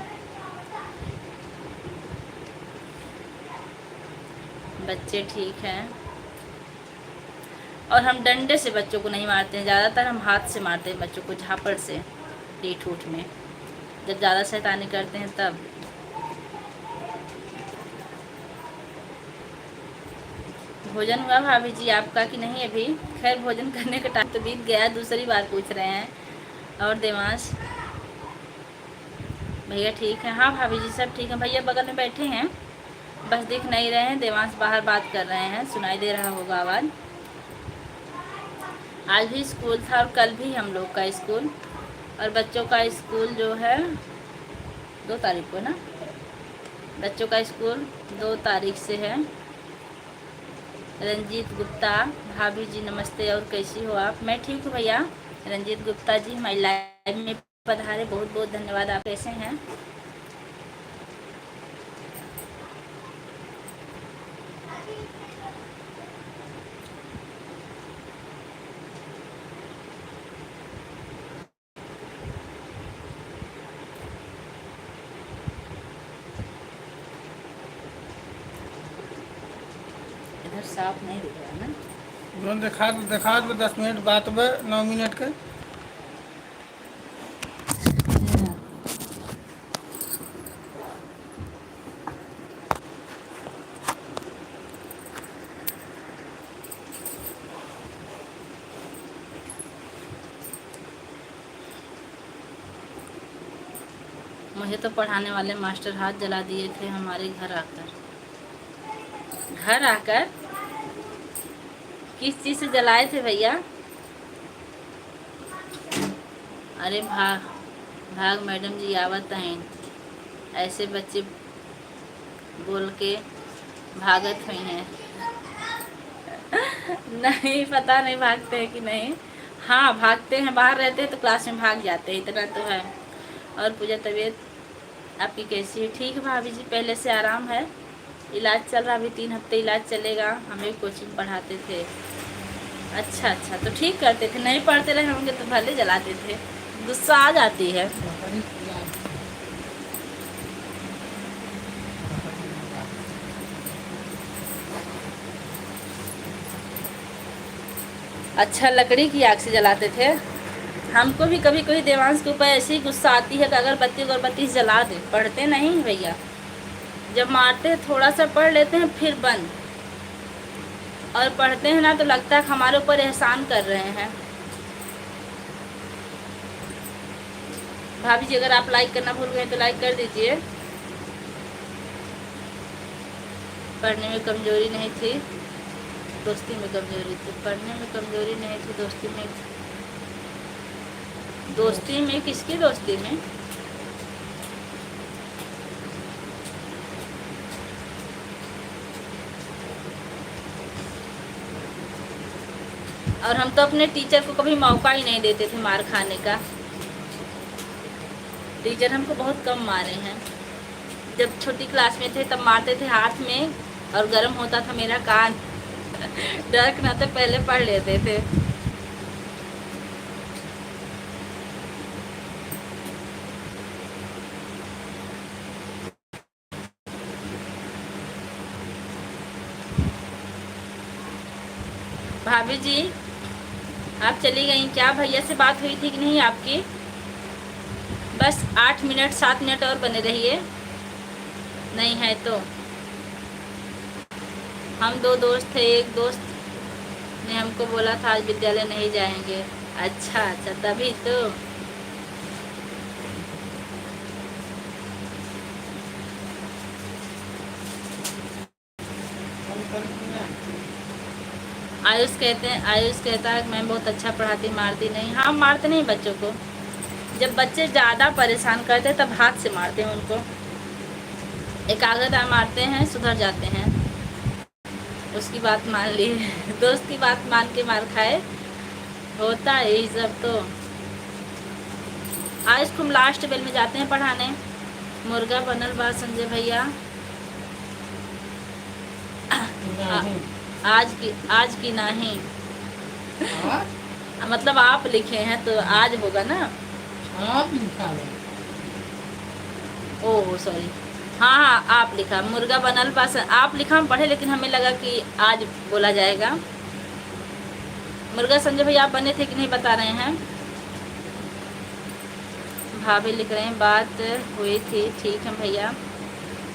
बच्चे ठीक हैं, और हम डंडे से बच्चों को नहीं मारते हैं, ज़्यादातर हम हाथ से मारते हैं बच्चों को, झापड़ से, पीठ उठ में, जब ज़्यादा शैतानी करते हैं तब। भोजन हुआ भाभी जी आपका कि नहीं अभी? खैर, भोजन करने का टाइम तो बीत गया, दूसरी बार पूछ रहे हैं। और देवांश भैया ठीक है? हाँ भाभी जी सब ठीक है, भैया बगल में बैठे हैं, बस दिख नहीं रहे हैं। देवांश बाहर बात कर रहे हैं, सुनाई दे रहा होगा आवाज़। आज भी स्कूल था, और कल भी हम लोग का स्कूल, और बच्चों का स्कूल जो है 2 तारीख को ना, बच्चों का स्कूल 2 तारीख से है। रंजीत गुप्ता, भाभी जी नमस्ते, और कैसी हो आप? मैं ठीक हूँ भैया। रंजीत गुप्ता जी हमारी लाइव में पधारे, बहुत बहुत धन्यवाद। आप कैसे हैं? इधर साफ नहीं दिख रहा ना? जोन देखा 10 मिनट बात में 9 मिनट के। मुझे तो पढ़ाने वाले मास्टर हाथ जला दिए थे हमारे घर आकर। घर आकर किस चीज़ से जलाए थे भैया? अरे भाग भाग मैडम जी आवत हैं, ऐसे बच्चे बोल के भागत हुई हैं। नहीं पता नहीं भागते हैं कि नहीं। हाँ भागते हैं, बाहर रहते हैं तो क्लास में भाग जाते हैं, इतना तो है। और पूजा तबीयत आपकी कैसी है? ठीक है भाभी जी, पहले से आराम है, इलाज चल रहा, अभी 3 हफ्ते इलाज चलेगा। हमें भी कोचिंग पढ़ाते थे। अच्छा अच्छा, तो ठीक करते थे, नहीं पढ़ते रहे होंगे तो भले जलाते थे। गुस्सा आ जाती है। अच्छा, लकड़ी की आग से जलाते थे। हमको भी कभी कभी देवांश के ऊपर ऐसी ही गुस्सा आती है कि अगरबत्ती जला दे। पढ़ते नहीं भैया, जब मारते हैं थोड़ा सा पढ़ लेते हैं फिर बंद, और पढ़ते हैं ना तो लगता है कि हमारे ऊपर एहसान कर रहे हैं। भाभी जी अगर आप लाइक करना भूल गए तो लाइक कर दीजिए। पढ़ने में कमजोरी नहीं थी, दोस्ती में कमजोरी थी। पढ़ने में कमजोरी नहीं थी, दोस्ती में। दोस्ती में किसकी दोस्ती में? और हम तो अपने टीचर को कभी मौका ही नहीं देते थे मार खाने का। टीचर हमको बहुत कम मारे हैं। जब छोटी क्लास में थे तब मारते थे हाथ में, और गर्म होता था मेरा कान। डर के नाते पहले पढ़ लेते थे। भाभी जी आप चली गई क्या? भैया से बात हुई थी कि नहीं आपकी? बस 8 मिनट 7 मिनट और बने रहिए। नहीं है तो हम 2 दोस्त थे, एक दोस्त ने हमको बोला था आज विद्यालय नहीं जाएंगे। अच्छा अच्छा, तभी तो। आयुष कहता है कि मैं बहुत अच्छा पढ़ाती, मारती नहीं। हाँ, मारते नहीं बच्चों को। जब बच्चे ज़्यादा परेशान करते तब हाथ से मारते हैं उनको। एकाग्रता मारते हैं, सुधर जाते हैं। उसकी बात मान ली, दोस्त की बात मान के मार खाए, होता है यही सब। तो आज हम लास्ट बेल में जाते हैं पढ़ाने। मुर्गा बनल बा संजय भैया। आज की नहीं, मतलब आप लिखे हैं तो आज होगा ना। आप लिखा है। ओह सॉरी, हाँ हाँ आप लिखा। मुर्गा बनल पास आप लिखा, हम पढ़े लेकिन हमें लगा कि आज बोला जाएगा। मुर्गा संजय भैया आप बने थे कि नहीं बता रहे हैं। भाभी लिख रहे हैं बात हुई थी। ठीक है भैया,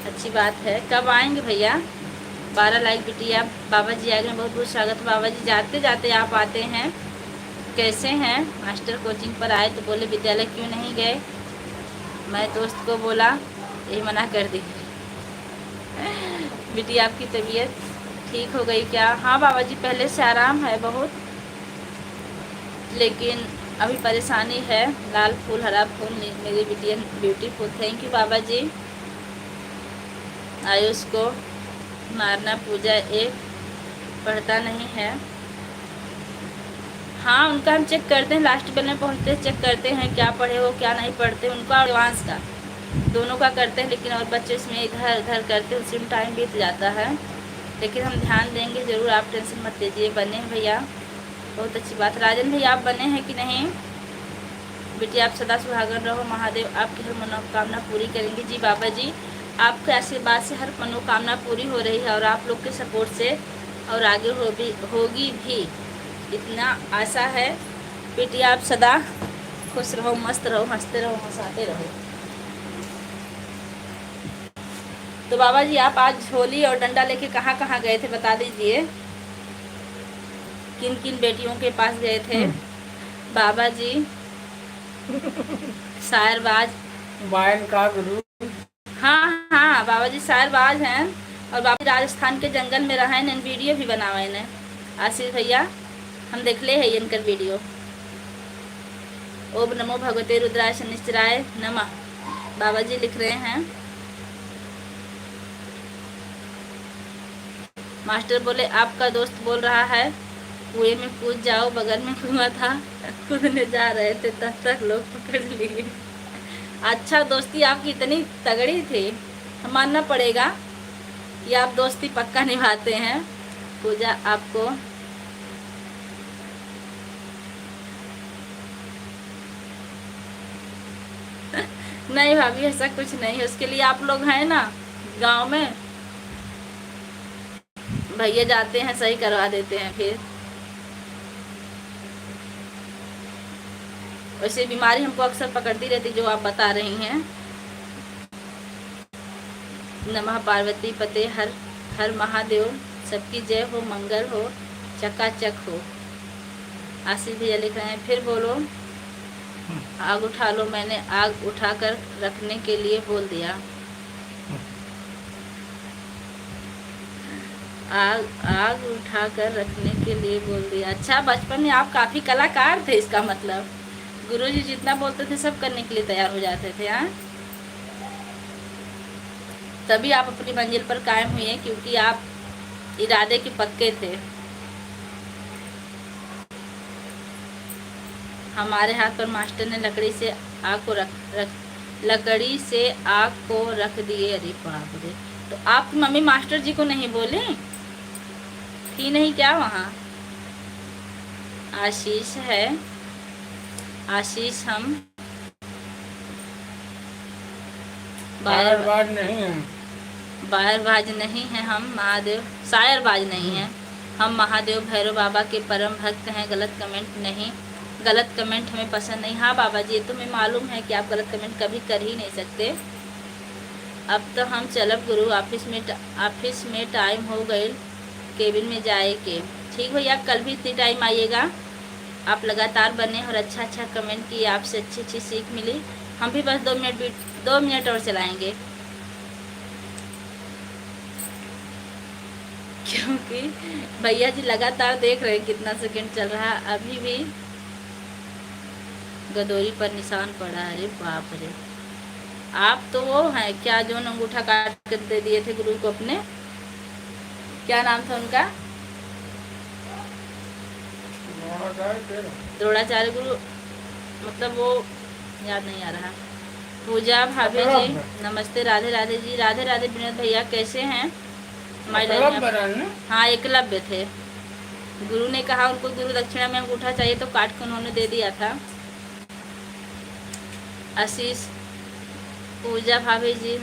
अच्छी बात है। कब आएंगे भैया? 12 लाइक बिटिया। बाबा जी आ गए, बहुत बहुत स्वागत है बाबा जी। जाते जाते आप आते हैं। कैसे हैं? मास्टर कोचिंग पर आए तो बोले विद्यालय क्यों नहीं गए? मैं दोस्त को बोला, यही मना कर दी। बिटिया आपकी तबीयत ठीक हो गई क्या? हाँ बाबा जी, पहले से आराम है बहुत, लेकिन अभी परेशानी है। लाल फूल हरा फूल मेरी बिटिया ब्यूटीफुल। थैंक यू बाबा जी। आयुष को मारना पूजा एक पढ़ता नहीं है। हाँ, उनका हम चेक करते हैं, लास्ट बेल में पहुँचते चेक करते हैं क्या पढ़े हो क्या नहीं पढ़ते। उनका और एडवांस का दोनों का करते हैं, लेकिन और बच्चे इसमें इधर उधर करते हैं, उसी में टाइम बीत जाता है। लेकिन हम ध्यान देंगे ज़रूर, आप टेंशन मत लीजिए। बने भैया, बहुत अच्छी बात। राजन भैया आप बने हैं कि नहीं? बेटिया आप सदा सुहागन रहो, महादेव आपकी हर मनोकामना पूरी करेंगे। जी बाबा जी, आपके आशीर्वाद से हर मनोकामना पूरी हो रही है, और आप लोग के सपोर्ट से और आगे होगी भी, इतना आशा है। बेटिया आप सदा खुश रहो, मस्त रहो, हंसते रहो, हंसाते रहो। तो बाबा जी आप आज झोली और डंडा लेके कहाँ कहाँ गए थे बता दीजिए। किन किन बेटियों के पास गए थे बाबा जी? शायरबाज वायन का गुरु। हाँ हाँ बाबा जी शायरबाज हैं, और बाबा जी राजस्थान के जंगल में रहे हैं, वीडियो भी बनावे ने। आशीष भैया हम देखले है इनकर वीडियो। ओम नमो भगवते रुद्राय शनिश्चराय नमः बाबा जी लिख रहे हैं। मास्टर बोले आपका दोस्त बोल रहा है कुएं में कूद जाओ, बगल में कुआं था, कूदने जा रहे थे तब तक लोग पकड़ लिए। अच्छा, दोस्ती आपकी इतनी तगड़ी थी, मानना पड़ेगा कि आप दोस्ती पक्का निभाते हैं। पूजा आपको नहीं भाभी ऐसा कुछ नहीं है, उसके लिए आप लोग हैं ना गांव में, भैया जाते हैं सही करवा देते हैं। फिर वैसे बीमारी हमको अक्सर पकड़ती रहती जो आप बता रही हैं। नमः पार्वती पते हर हर महादेव, सबकी जय हो, मंगल हो, चकाचक हो। आशीष भैया लिख रहे हैं, फिर बोलो आग उठा लो, मैंने आग उठाकर रखने के लिए बोल दिया। आग आग उठाकर रखने के लिए बोल दिया। अच्छा, बचपन में आप काफी कलाकार थे, इसका मतलब गुरुजी जितना बोलते थे सब करने के लिए तैयार हो जाते थे। हाँ, तभी आप अपनी मंजिल पर कायम हुए हैं, क्योंकि आप इरादे के पक्के थे। हमारे हाथ पर मास्टर ने लकड़ी से आग को लकड़ी से आग को रख दिए। अरे बाप रे, तो आपकी मम्मी मास्टर जी को नहीं बोले थी नहीं क्या वहाँ? आशीष है, आशीष हम शायरबाज नहीं है, बाहरबाज नहीं है हम महादेव, शायरबाज नहीं है हम महादेव भैरव बाबा के परम भक्त हैं। गलत कमेंट नहीं, गलत कमेंट हमें पसंद नहीं। हाँ बाबा जी, ये तो हमें मालूम है कि आप गलत कमेंट कभी कर ही नहीं सकते। अब तो हम चलब गुरु, ऑफिस में टाइम हो गए, केबिन में जाए के। ठीक भैया, कल भी इतनी टाइम आइएगा। आप लगातार बने और अच्छा अच्छा कमेंट किए, आपसे अच्छी अच्छी सीख मिली। हम भी बस 2 मिनट और चलाएंगे, क्योंकि भैया जी लगातार देख रहे हैं कितना सेकंड चल रहा है। अभी भी गदोरी पर निशान पड़ा। अरे बाप रे, आप तो वो हैं क्या जो अंगूठा काट कर दे दिए थे गुरु को अपने? क्या नाम था उनका? द्रोणाचार्य गुरु, मतलब वो याद नहीं आ रहा। पूजा भाभी जी नमस्ते, राधे राधे जी, राधे राधे। विनोद भैया कैसे हैं? हाँ, एकलव्य थे। गुरु ने कहा उनको गुरु दक्षिणा में अंगूठा चाहिए तो काट के उन्होंने दे दिया था। आशीष, पूजा भाभी जी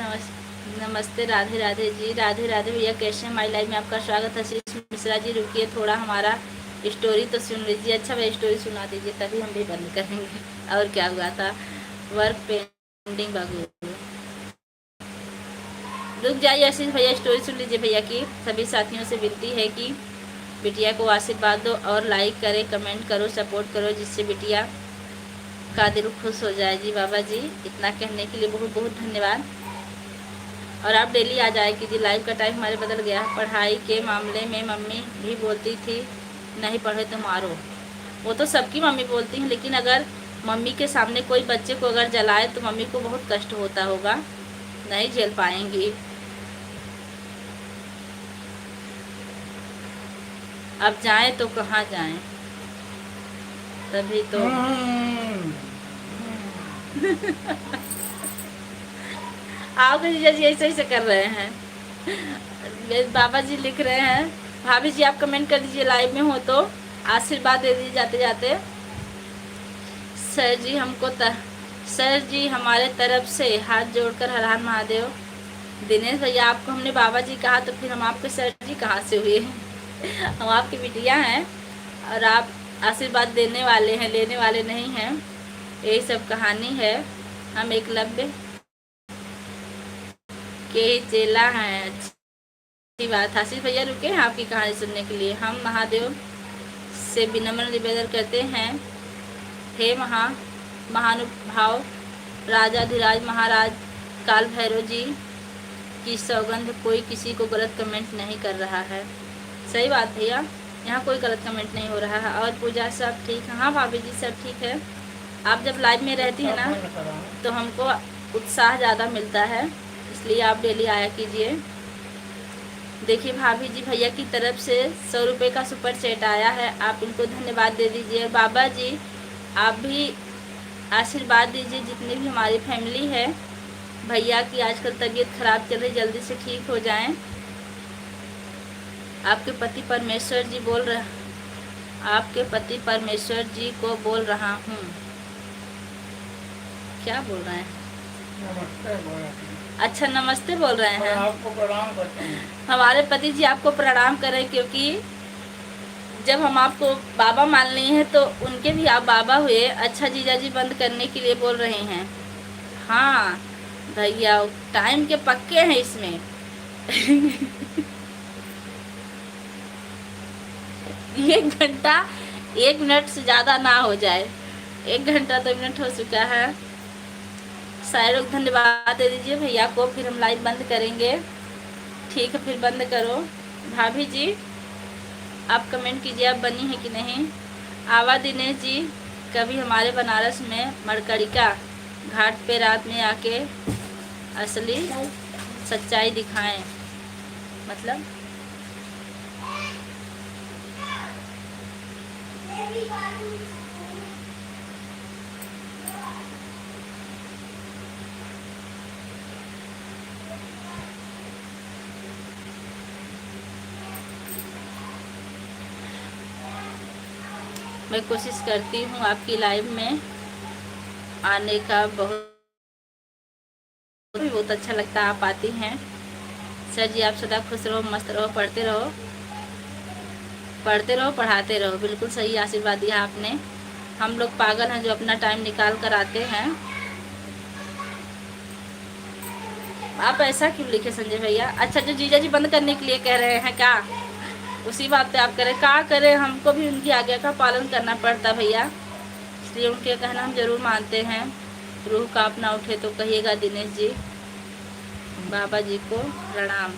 नमस्ते, राधे राधे जी, राधे राधे भैया कैसे हैं? माई लाइफ में आपका स्वागत है। आशीष मिश्रा जी, रुकिए थोड़ा हमारा स्टोरी तो सुन लीजिए। अच्छा भैया स्टोरी सुना दीजिए, तभी हम भी बंद करेंगे। और क्या हुआ था? वर्क पेंडिंग बाबू, रुक जाइए आशीष भैया, स्टोरी सुन लीजिए भैया की। सभी साथियों से विनती है कि बिटिया को आशीर्वाद दो और लाइक करें, कमेंट करो, सपोर्ट करो, जिससे बिटिया का दिल खुश हो जाए। जी बाबा जी, इतना कहने के लिए बहुत बहुत धन्यवाद। और आप डेली आ जाए कीजिए, लाइव का टाइम हमारे बदल गया। पढ़ाई के मामले में मम्मी भी बोलती थी नहीं पढ़े तो मारो, वो तो सबकी मम्मी बोलती हैं, लेकिन अगर मम्मी के सामने कोई बच्चे को अगर जलाए तो मम्मी को बहुत कष्ट होता होगा, नहीं झेल पाएंगी। अब जाएं तो कहाँ जाएं, तभी तो आप जीजा जी ऐसे ऐसे कर रहे हैं। बाबा जी लिख रहे हैं, भाभी जी आप कमेंट कर दीजिए, लाइव में हो तो आशीर्वाद दे दीजिए जाते जाते। सर जी हमारे तरफ से हाथ जोड़कर हर हर महादेव। दिनेश भैया, आपको हमने बाबा जी कहा तो फिर हम आपके सर जी कहाँ से हुए? हम आपकी बिटिया हैं और आप आशीर्वाद देने वाले हैं, लेने वाले नहीं हैं। यही सब कहानी है। हम एकलव्य के चेला हैं। अच्छी बात। आशीष भैया रुके हैं आपकी कहानी सुनने के लिए। हम महादेव से विनम्र निवेदन करते हैं, हे महानुभाव राजाधिराज महाराज काल भैरव जी की सौगंध, कोई किसी को गलत कमेंट नहीं कर रहा है। सही बात भैया, यहाँ कोई गलत कमेंट नहीं हो रहा है। और पूजा सब ठीक है? हाँ भाभी जी सब ठीक है। आप जब लाइव में रहती है ना तो हमको उत्साह ज़्यादा मिलता है, इसलिए आप डेली आया कीजिए। देखिए भाभी जी, भैया की तरफ से 100 रुपये का सुपर चैट आया है, आप इनको धन्यवाद दे दीजिए। बाबा जी आप भी आशीर्वाद दीजिए, जितनी भी हमारी फैमिली है। भैया की आजकल तबीयत खराब चल रही, जल्दी से ठीक हो जाएं। आपके पति परमेश्वर जी आपके पति परमेश्वर जी को बोल रहा हूँ। क्या बोल रहे हैं? नमस्ते बोल रहे हैं। अच्छा नमस्ते बोल रहे और हैं। आपको प्रणाम करते हैं। हमारे पति जी आपको प्रणाम करें, क्योंकि जब हम आपको बाबा मान लिए हैं तो उनके भी आप बाबा हुए। अच्छा जीजा जी बंद करने के लिए बोल रहे हैं। हाँ भैया टाइम के पक्के हैं इसमें। 1 घंटा 1 मिनट से ज़्यादा ना हो जाए। 1 घंटा 2 मिनट हो चुका है। सारे लोग धन्यवाद दे दीजिए भैया को, फिर हम लाइव बंद करेंगे। ठीक है फिर बंद करो। भाभी जी आप कमेंट कीजिए आप बनी है कि नहीं। आवा दिनेश जी कभी हमारे बनारस में मरकरिका घाट पे रात में आके असली सच्चाई दिखाएं। मतलब मैं कोशिश करती हूँ आपकी लाइव में आने का, बहुत अच्छा लगता है आप आती हैं। सर जी आप सदा खुश रहो, मस्त रहो, पढ़ते रहो पढ़ाते रहो। बिल्कुल सही आशीर्वाद दिया आपने। हम लोग पागल हैं जो अपना टाइम निकाल कर आते हैं। आप ऐसा क्यों लिखे संजय भैया? अच्छा जो जीजा जी बंद करने के लिए कह रहे हैं क्या, उसी बात पे आप करें। क्या करें, हमको भी उनकी आज्ञा का पालन करना पड़ता भैया, इसलिए उनके कहना हम जरूर मानते हैं। रूह कांप ना उठे तो कहिएगा दिनेश जी। बाबा जी को प्रणाम।